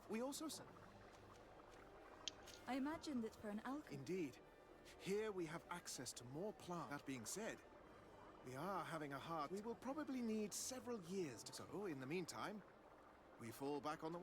We also sell. I imagine that for an alchemist... Indeed. Here we have access to more plants. That being said, we are having a hard... We will probably need several years to... So, in the meantime, we fall back on the...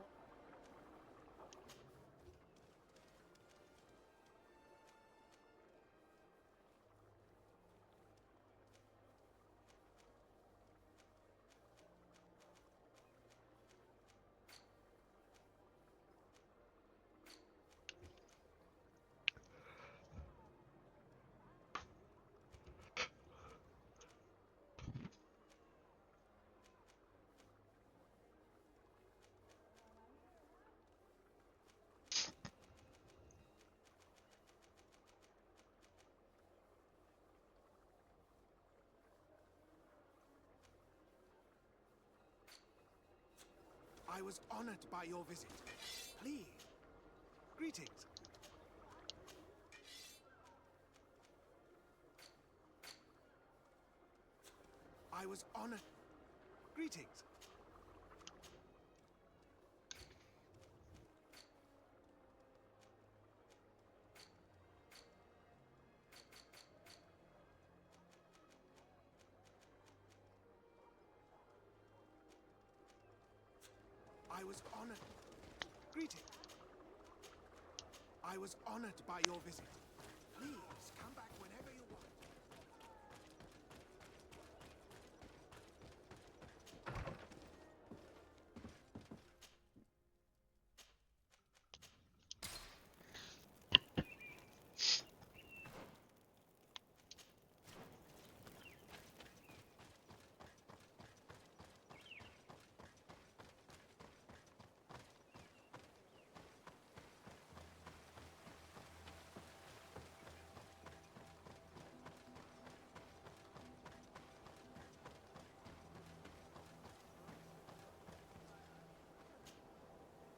I was honored by your visit. Please. Greetings. I was honored. Greetings. I was honored. Greetings. I was honored by your visit. Please come back whenever you want.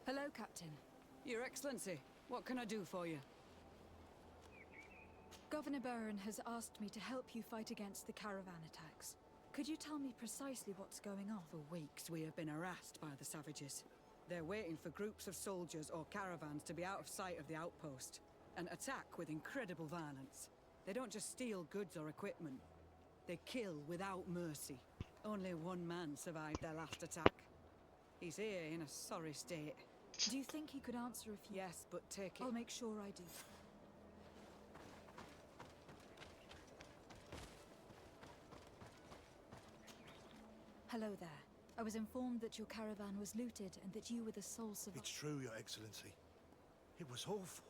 Hello, Captain. Your Excellency, what can I do for you? Governor Burren has asked me to help you fight against the caravan attacks. Could you tell me precisely what's going on? For weeks we have been harassed by the savages. They're waiting for groups of soldiers or caravans to be out of sight of the outpost and attack with incredible violence. They don't just steal goods or equipment. They kill without mercy. Only one man survived their last attack. He's here in a sorry state. Do you think he could answer a few... Yes, but take it... I'll make sure I do. Hello there. I was informed that your caravan was looted and that you were the sole survivor. It's true, Your Excellency. It was awful.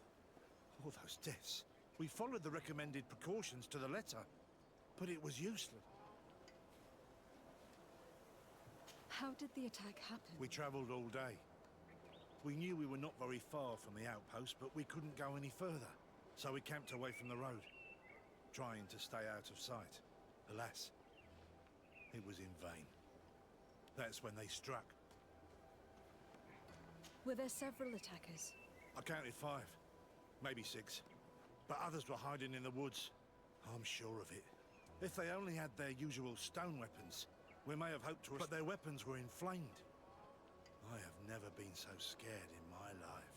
All those deaths. We followed the recommended precautions to the letter, but it was useless. How did the attack happen? We travelled all day. We knew we were not very far from the outpost, but we couldn't go any further. So we camped away from the road, trying to stay out of sight. Alas, it was in vain. That's when they struck. Were there several attackers? I counted 5, maybe 6. But others were hiding in the woods. I'm sure of it. If they only had their usual stone weapons, we may have hoped to... But their weapons were inflamed. I have never been so scared in my life.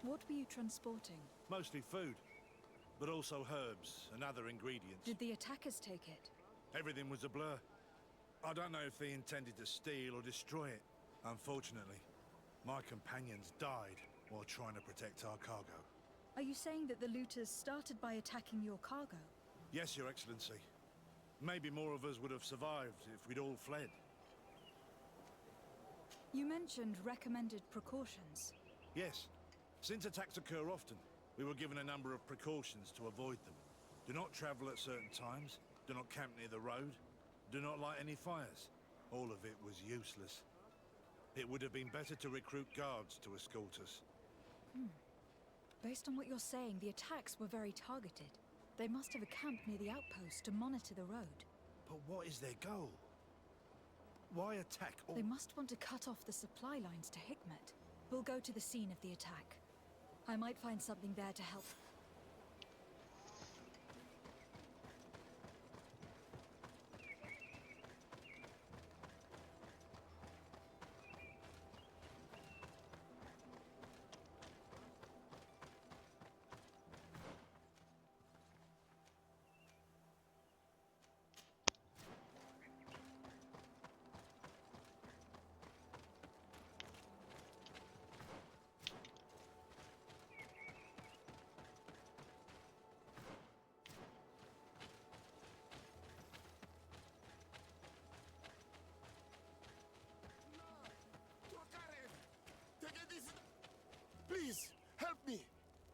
What were you transporting? Mostly food, but also herbs and other ingredients. Did the attackers take it? Everything was a blur. I don't know if they intended to steal or destroy it. Unfortunately, my companions died while trying to protect our cargo. Are you saying that the looters started by attacking your cargo? Yes, Your Excellency. Maybe more of us would have survived if we'd all fled. You mentioned recommended precautions. Yes. Since attacks occur often, we were given a number of precautions to avoid them. Do not travel at certain times. Do not camp near the road. Do not light any fires. All of it was useless. It would have been better to recruit guards to escort us. Based on what you're saying, the attacks were very targeted. They must have a camp near the outpost to monitor the road. But what is their goal? Why attack all... They must want to cut off the supply lines to Hikmet. We'll go to the scene of the attack. I might find something there to help. Please, help me.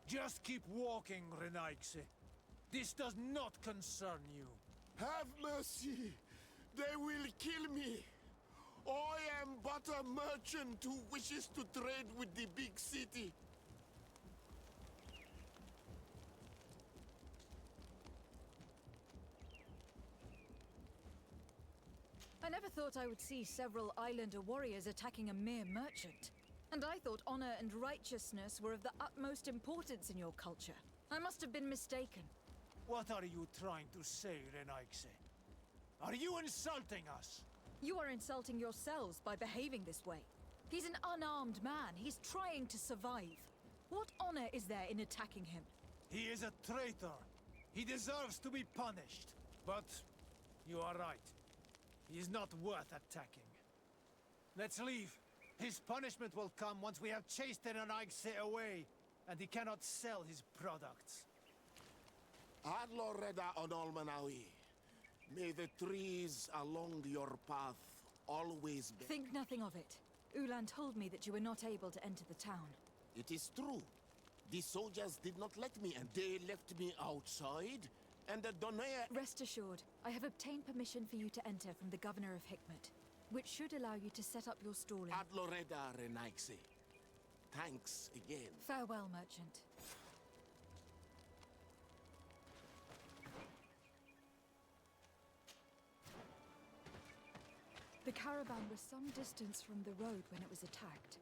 Just keep walking, Renaigse. This does not concern you. Have mercy. They will kill me. I am but a merchant who wishes to trade with the big city. I never thought I would see several islander warriors attacking a mere merchant. And I thought honor and righteousness were of the utmost importance in your culture. I must have been mistaken. What are you trying to say, Renaigse? Are you insulting us? You are insulting yourselves by behaving this way. He's an unarmed man. He's trying to survive. What honor is there in attacking him? He is a traitor. He deserves to be punished. But you are right. He is not worth attacking. Let's leave. His punishment will come once we have chased Renaigse away, and he cannot sell his products. Adloreda Onolmanawi. May the trees along your path always be. Think nothing of it. Ulan told me that you were not able to enter the town. It is true. The soldiers did not let me, and they left me outside, and the Donea... Rest assured, I have obtained permission for you to enter from the governor of Hikmet, which should allow you to set up your stall in... Adloreda Renaigse. Thanks again. Farewell, merchant. The caravan was some distance from the road when it was attacked.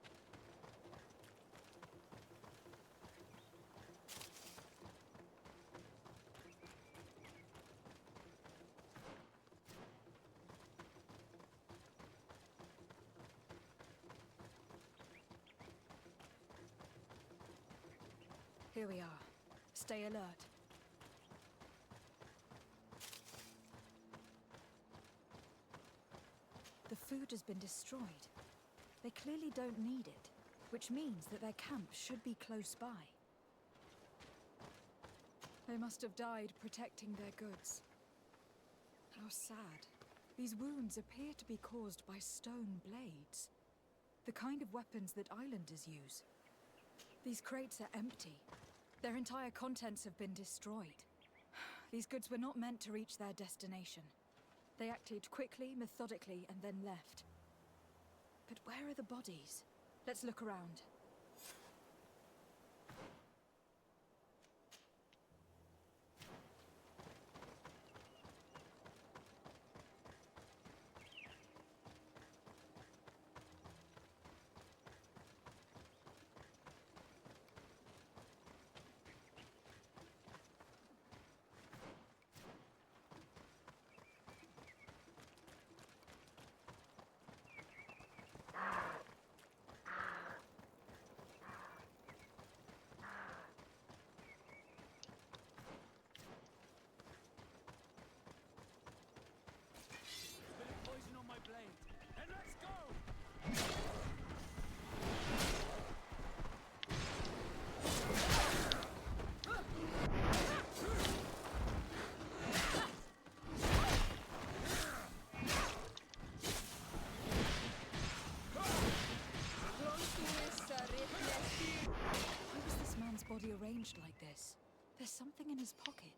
Here we are. Stay alert. The food has been destroyed. They clearly don't need it, which means that their camp should be close by. They must have died protecting their goods. How sad. These wounds appear to be caused by stone blades, the kind of weapons that islanders use. These crates are empty. Their entire contents have been destroyed. These goods were not meant to reach their destination. They acted quickly, methodically, and then left. But where are the bodies? Let's look around. Body arranged like this. There's something in his pocket.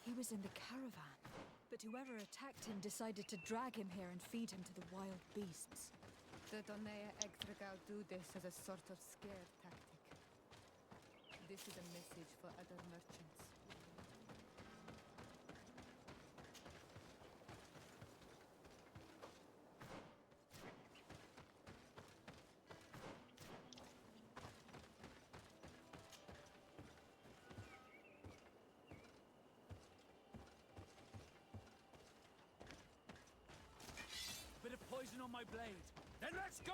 He was in the caravan, but whoever attacked him decided to drag him here and feed him to the wild beasts. The Donea Extragal do this as a sort of scare tactic. This is a message for other merchants. Bit of poison on my blade. Then let's go!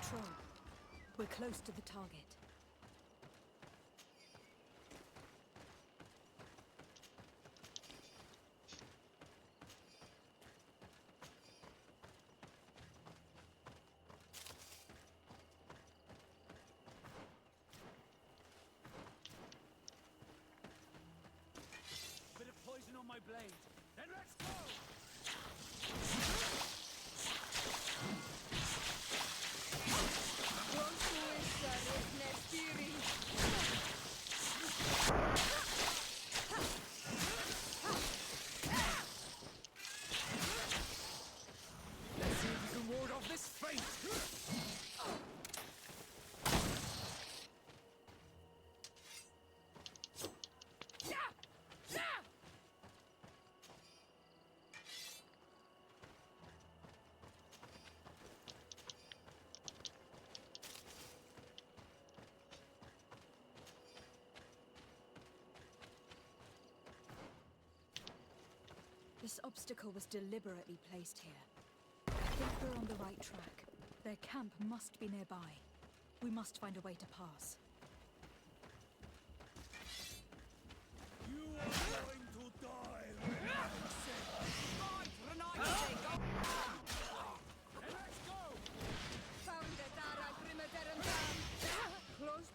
Patrol. We're close to the target. on my blade. Then let's go! Let's see if you can ward off this fate! This obstacle was deliberately placed here. I think we're on the right track. Their camp must be nearby. We must find a way to pass. You are going to die! Let's go! Found the Dara Grimaterum Closed.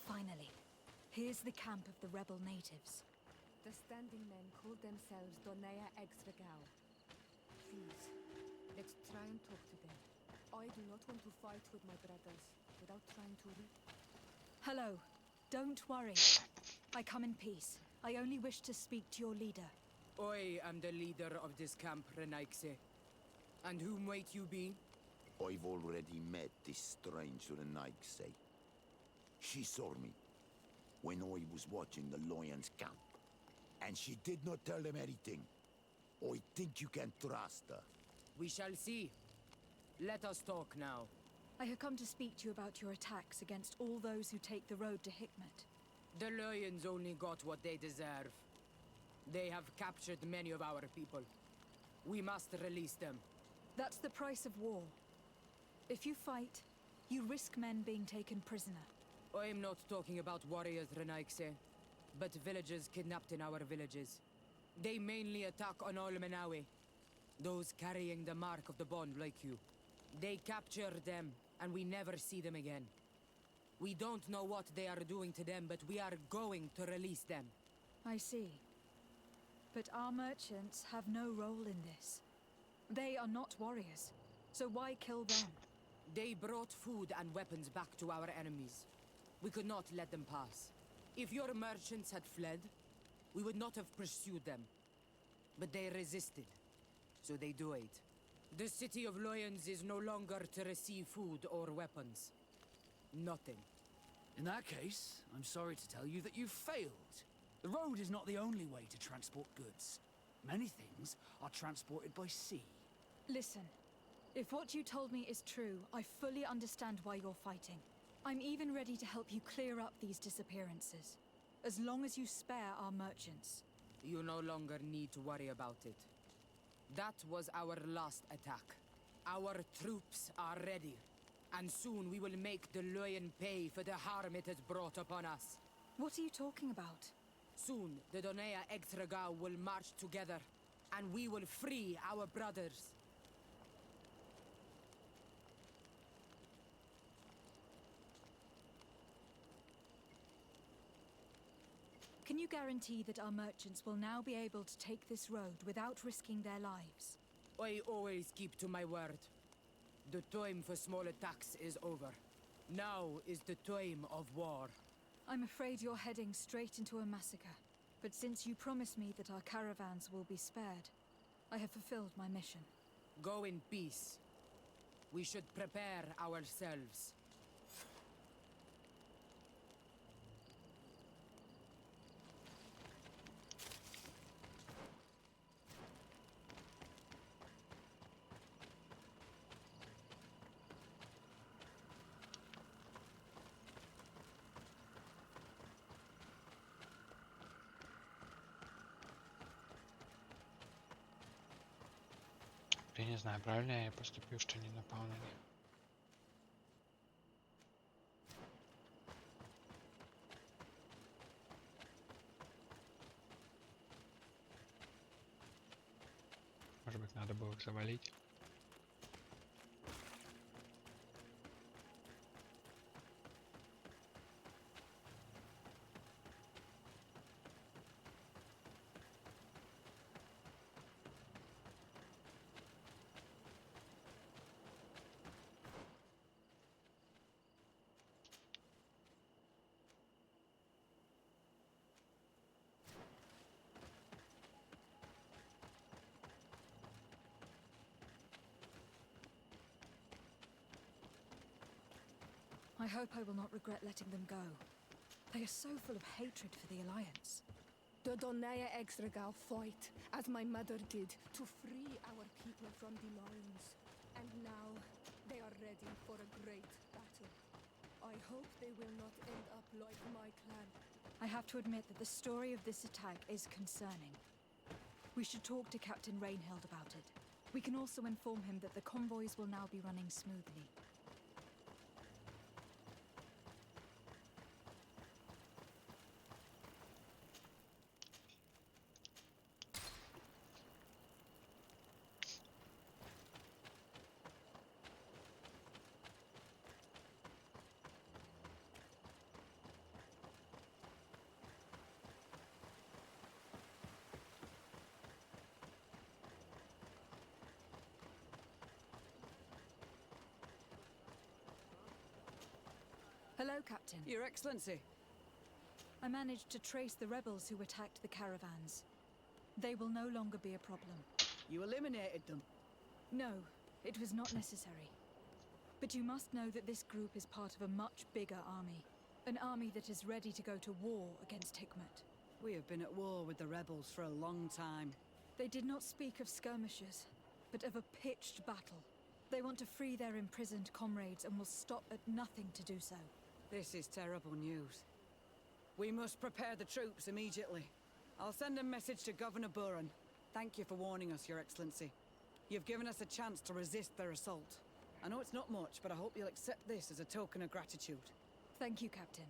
Finally, here's the camp of the rebel natives. The standing men call themselves Donea Exregao. Please, let's try and talk to them. I do not want to fight with my brothers without trying to Hello. Don't worry. I come in peace. I only wish to speak to your leader. I am the leader of this camp, Renaikse. And whom might you be? I've already met this strange Renaikse. She saw me when I was watching the Lions camp, and she did not tell them anything. I think you can trust her. We shall see. Let us talk now. I have come to speak to you about your attacks against all those who take the road to Hikmet. The Lions only got what they deserve. They have captured many of our people. We must release them. That's the price of war. If you fight, you risk men being taken prisoner. I am not talking about warriors, Renaikse, but villagers kidnapped in our villages. They mainly attack on Olmenawe, those carrying the mark of the bond like you. They capture them, and we never see them again. We don't know what they are doing to them, but we are going to release them. I see. But our merchants have no role in this. They are not warriors, so why kill them? They brought food and weapons back to our enemies. We could not let them pass. If your merchants had fled, we would not have pursued them. But they resisted, so they died. The city of Lions is no longer to receive food or weapons. Nothing. In that case, I'm sorry to tell you that you've failed. The road is not the only way to transport goods. Many things are transported by sea. Listen, if what you told me is true, I fully understand why you're fighting. I'm even ready to help you clear up these disappearances, as long as you spare our merchants. You no longer need to worry about it. That was our last attack. Our troops are ready, and soon we will make the Lion pay for the harm it has brought upon us. What are you talking about? Soon, the Donea Exregao will march together, and we will free our brothers. Can you guarantee that our merchants will now be able to take this road without risking their lives? I always keep to my word. The time for small attacks is over. Now is the time of war. I'm afraid you're heading straight into a massacre. But since you promised me that our caravans will be spared, I have fulfilled my mission. Go in peace. We should prepare ourselves. Я не знаю, правильно я поступил, что не напал на них. Может быть, надо было их завалить. I hope I will not regret letting them go. They are so full of hatred for the Alliance. The Donaya Exregal fight, as my mother did, to free our people from the lions. And now they are ready for a great battle. I hope they will not end up like my clan. I have to admit that the story of this attack is concerning. We should talk to Captain Rainhild about it. We can also inform him that the convoys will now be running smoothly. Hello, Captain. Your Excellency. I managed to trace the rebels who attacked the caravans. They will no longer be a problem. You eliminated them? No, it was not necessary. But you must know that this group is part of a much bigger army. An army that is ready to go to war against Hikmet. We have been at war with the rebels for a long time. They did not speak of skirmishes, but of a pitched battle. They want to free their imprisoned comrades and will stop at nothing to do so. This is terrible news. We must prepare the troops immediately. I'll send a message to Governor Buran. Thank you for warning us, Your Excellency. You've given us a chance to resist their assault. I know it's not much, but I hope you'll accept this as a token of gratitude. Thank you, Captain.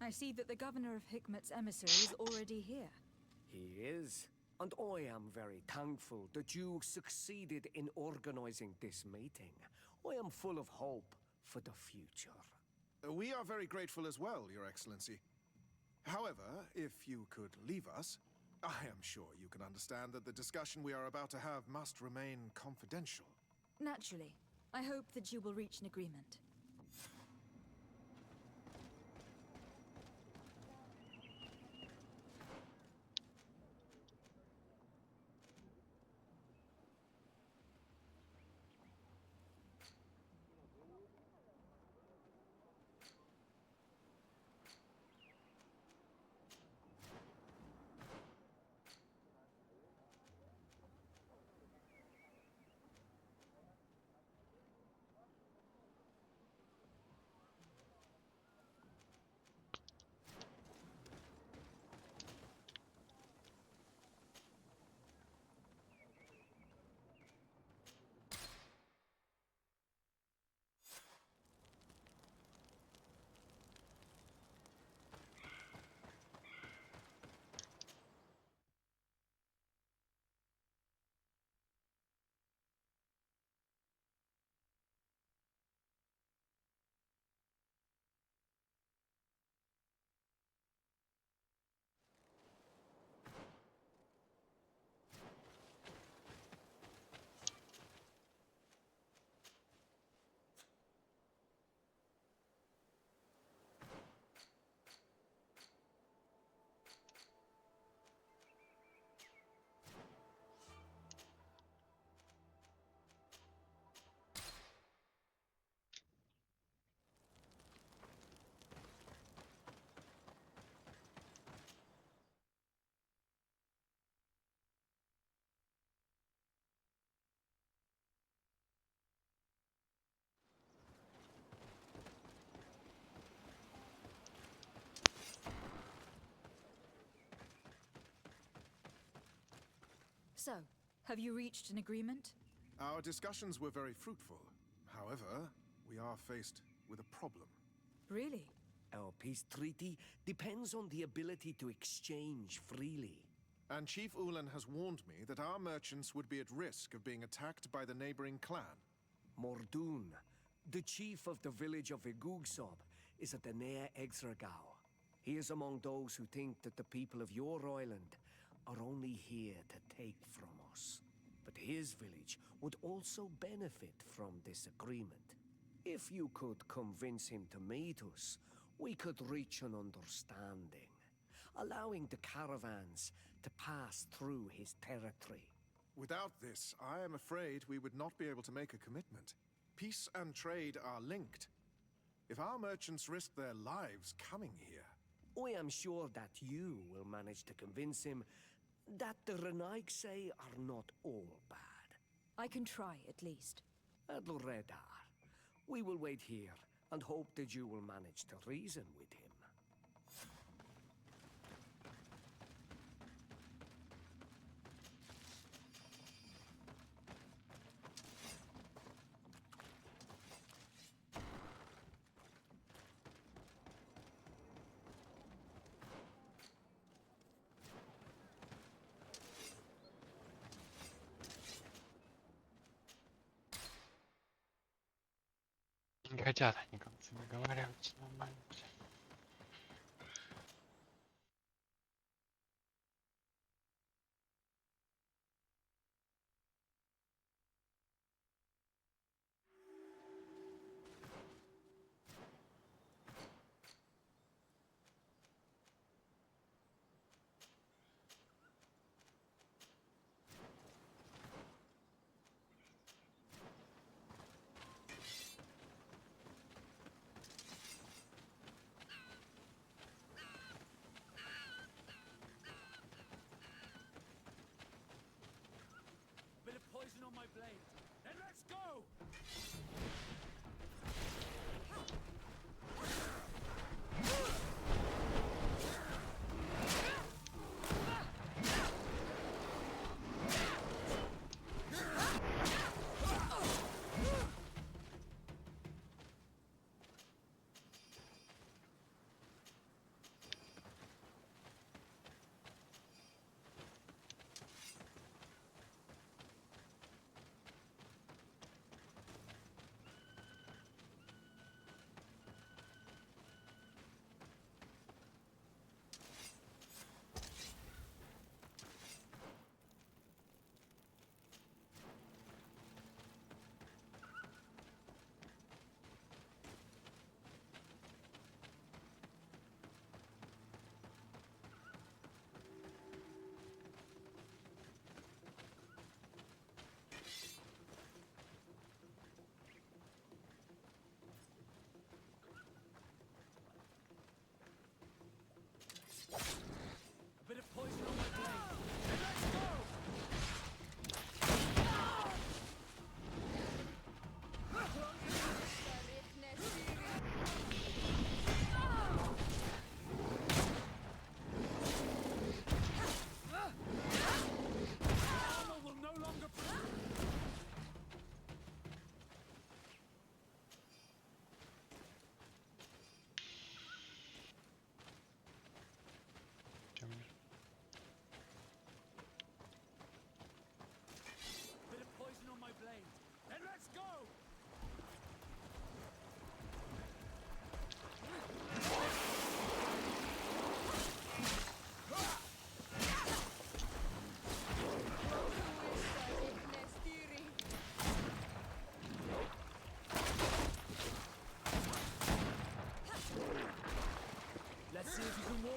I see that the governor of Hikmet's emissary is already here. He is. And I am very thankful that you succeeded in organizing this meeting. I am full of hope for the future. We are very grateful as well, Your Excellency. However, if you could leave us, I am sure you can understand that the discussion we are about to have must remain confidential. Naturally. I hope that you will reach an agreement. So, have you reached an agreement? Our discussions were very fruitful. However, we are faced with a problem. Really? Our peace treaty depends on the ability to exchange freely. And Chief Ulan has warned me that our merchants would be at risk of being attacked by the neighboring clan. Mordoon, the chief of the village of Igugsob, is at the Nea Exragao. He is among those who think that the people of your island are only here to take from us. But his village would also benefit from this agreement. If you could convince him to meet us, we could reach an understanding, allowing the caravans to pass through his territory. Without this, I am afraid we would not be able to make a commitment. Peace and trade are linked. If our merchants risk their lives coming here... I am sure that you will manage to convince him that the Renaigse are not all bad. I can try, at least. Adloredar, we will wait here and hope that you will manage to reason with him. Не хотят они как-то договариваться нормально. Bit of poison on my blade. Then let's go!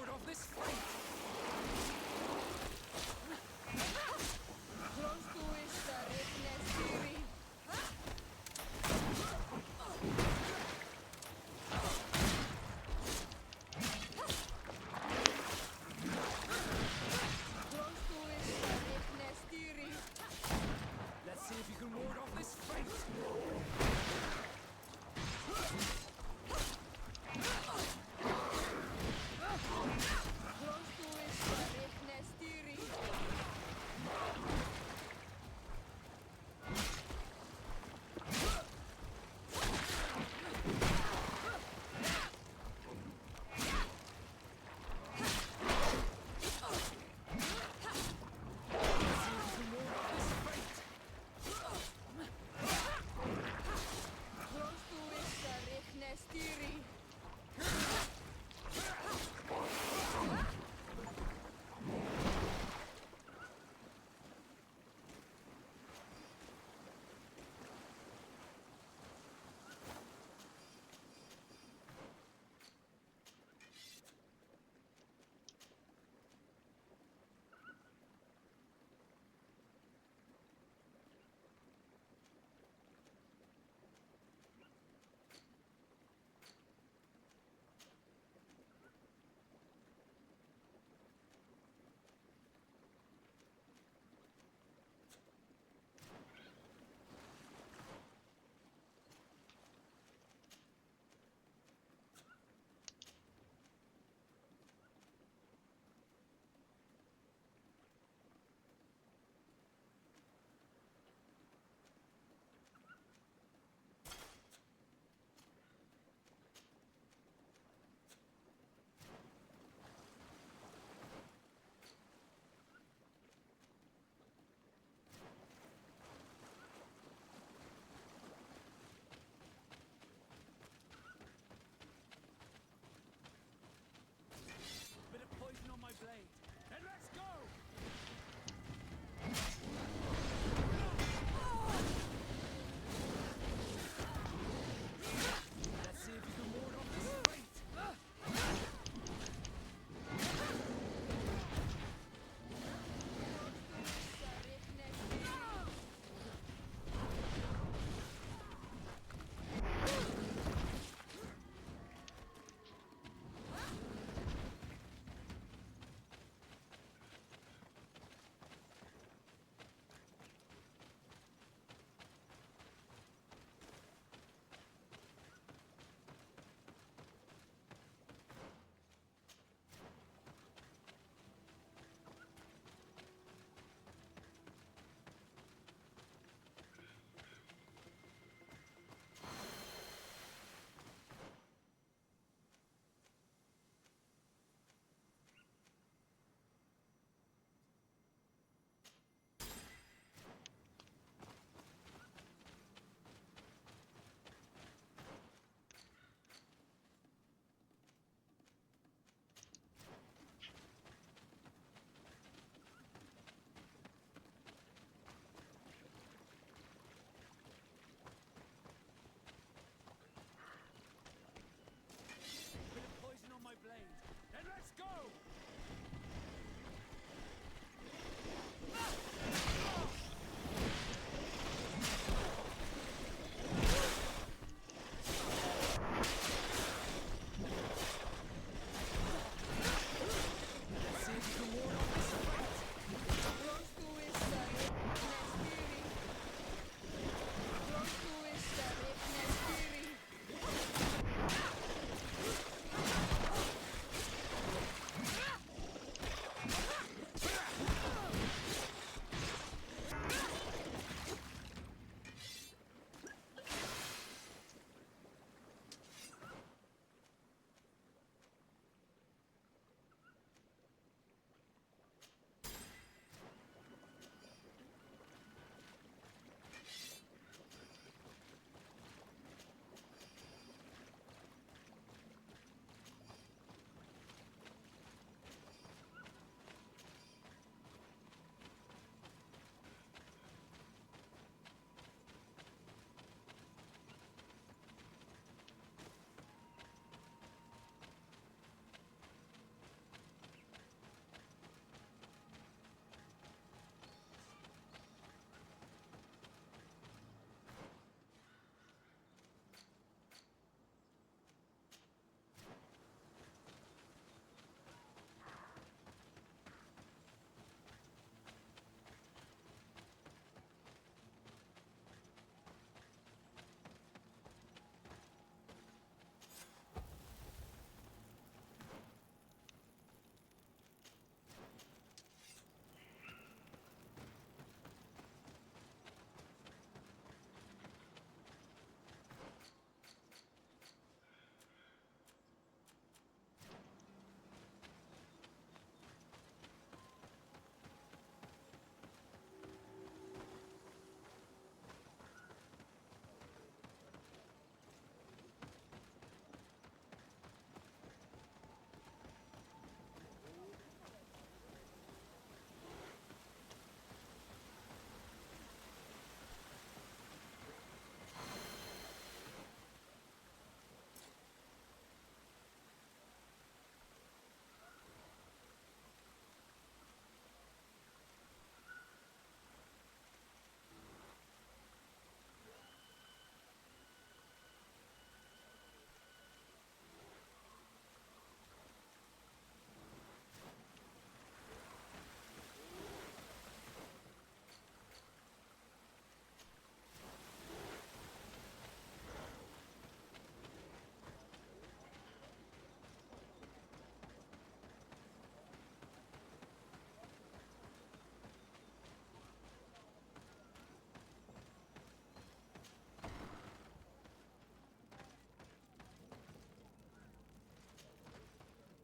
ward off this fate. Let's see if you can ward off this fate. Close to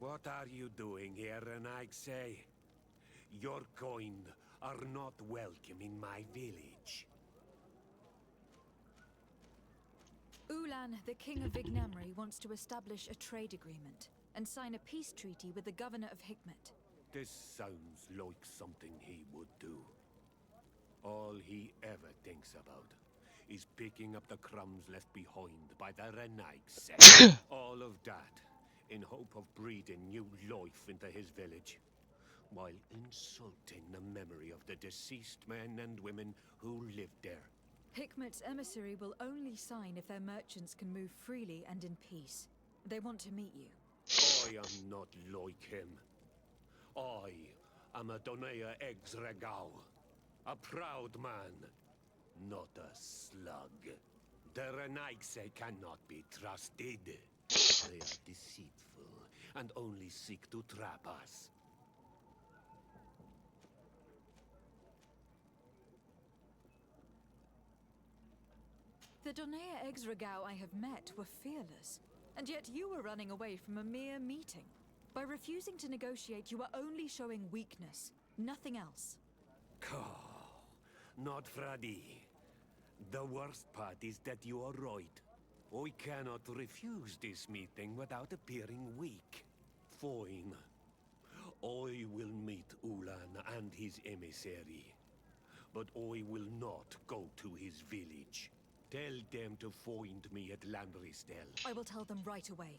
What are you doing here, Renaigse? Your kind are not welcome in my village. Ulan, the king of Vignamri, wants to establish a trade agreement and sign a peace treaty with the governor of Hikmet. This sounds like something he would do. All he ever thinks about is picking up the crumbs left behind by the Renaigse. All of that in hope of breathing new life into his village, while insulting the memory of the deceased men and women who lived there. Hikmet's emissary will only sign if their merchants can move freely and in peace. They want to meet you. I am not like him. I am a Donea Exregao, a proud man, not a slug. The Renaigse cannot be trusted. They are deceitful and only seek to trap us. The Donea Exregao I have met were fearless, and yet you were running away from a mere meeting. By refusing to negotiate, you are only showing weakness, nothing else. Not Fradi. The worst part is that you are right. I cannot refuse this meeting without appearing weak. Fine. I will meet Ulan and his emissary. But I will not go to his village. Tell them to find me at Landristel. I will tell them right away.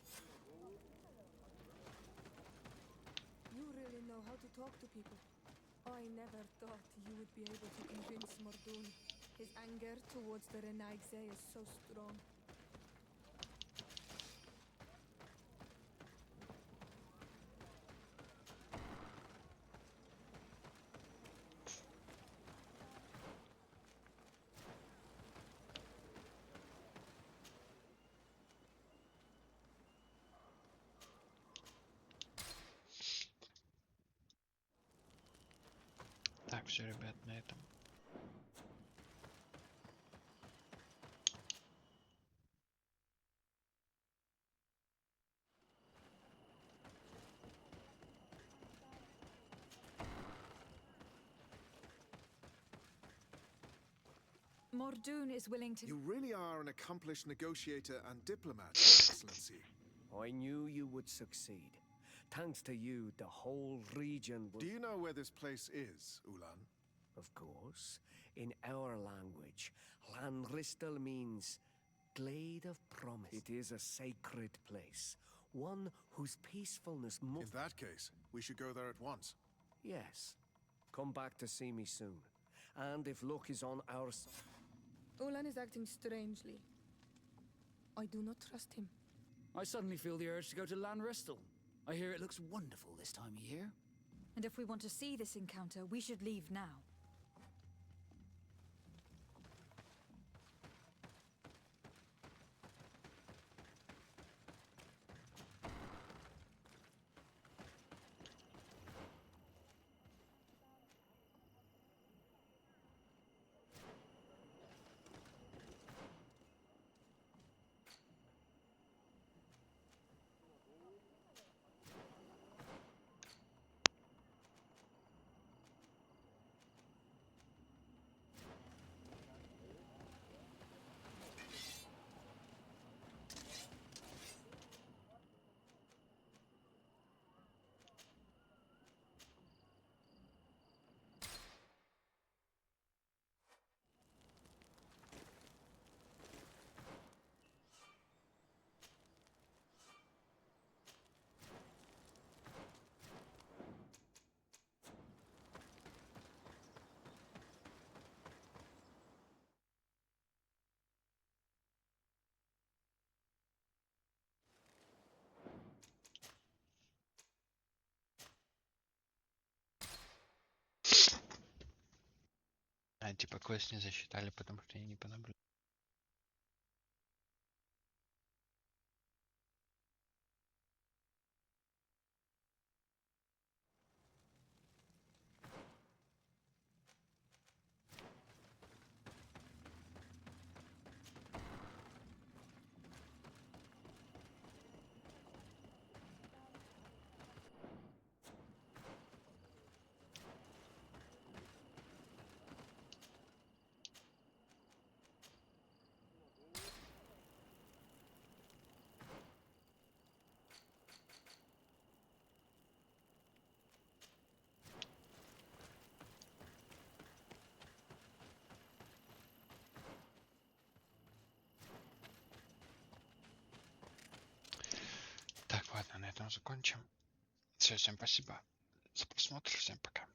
You really know how to talk to people. I never thought you would be able to convince Mordoun. His anger towards the Renaigse is so strong. Так, все, ребят, на этом. Mordoun is willing to... You really are an accomplished negotiator and diplomat, Your Excellency. I knew you would succeed. Thanks to you, the whole region will... Do you know where this place is, Ulan? Of course. In our language, Landristel means Glade of Promise. It is a sacred place, one whose peacefulness must... In that case, we should go there at once. Yes. Come back to see me soon. And if luck is on our side... Ulan is acting strangely. I do not trust him. I suddenly feel the urge to go to Landristel. I hear it looks wonderful this time of year. And if we want to see this encounter, we should leave now. А, типа квест не засчитали, потому что я не понаблюдал. на этом закончим. Все, всем спасибо за просмотр, всем пока.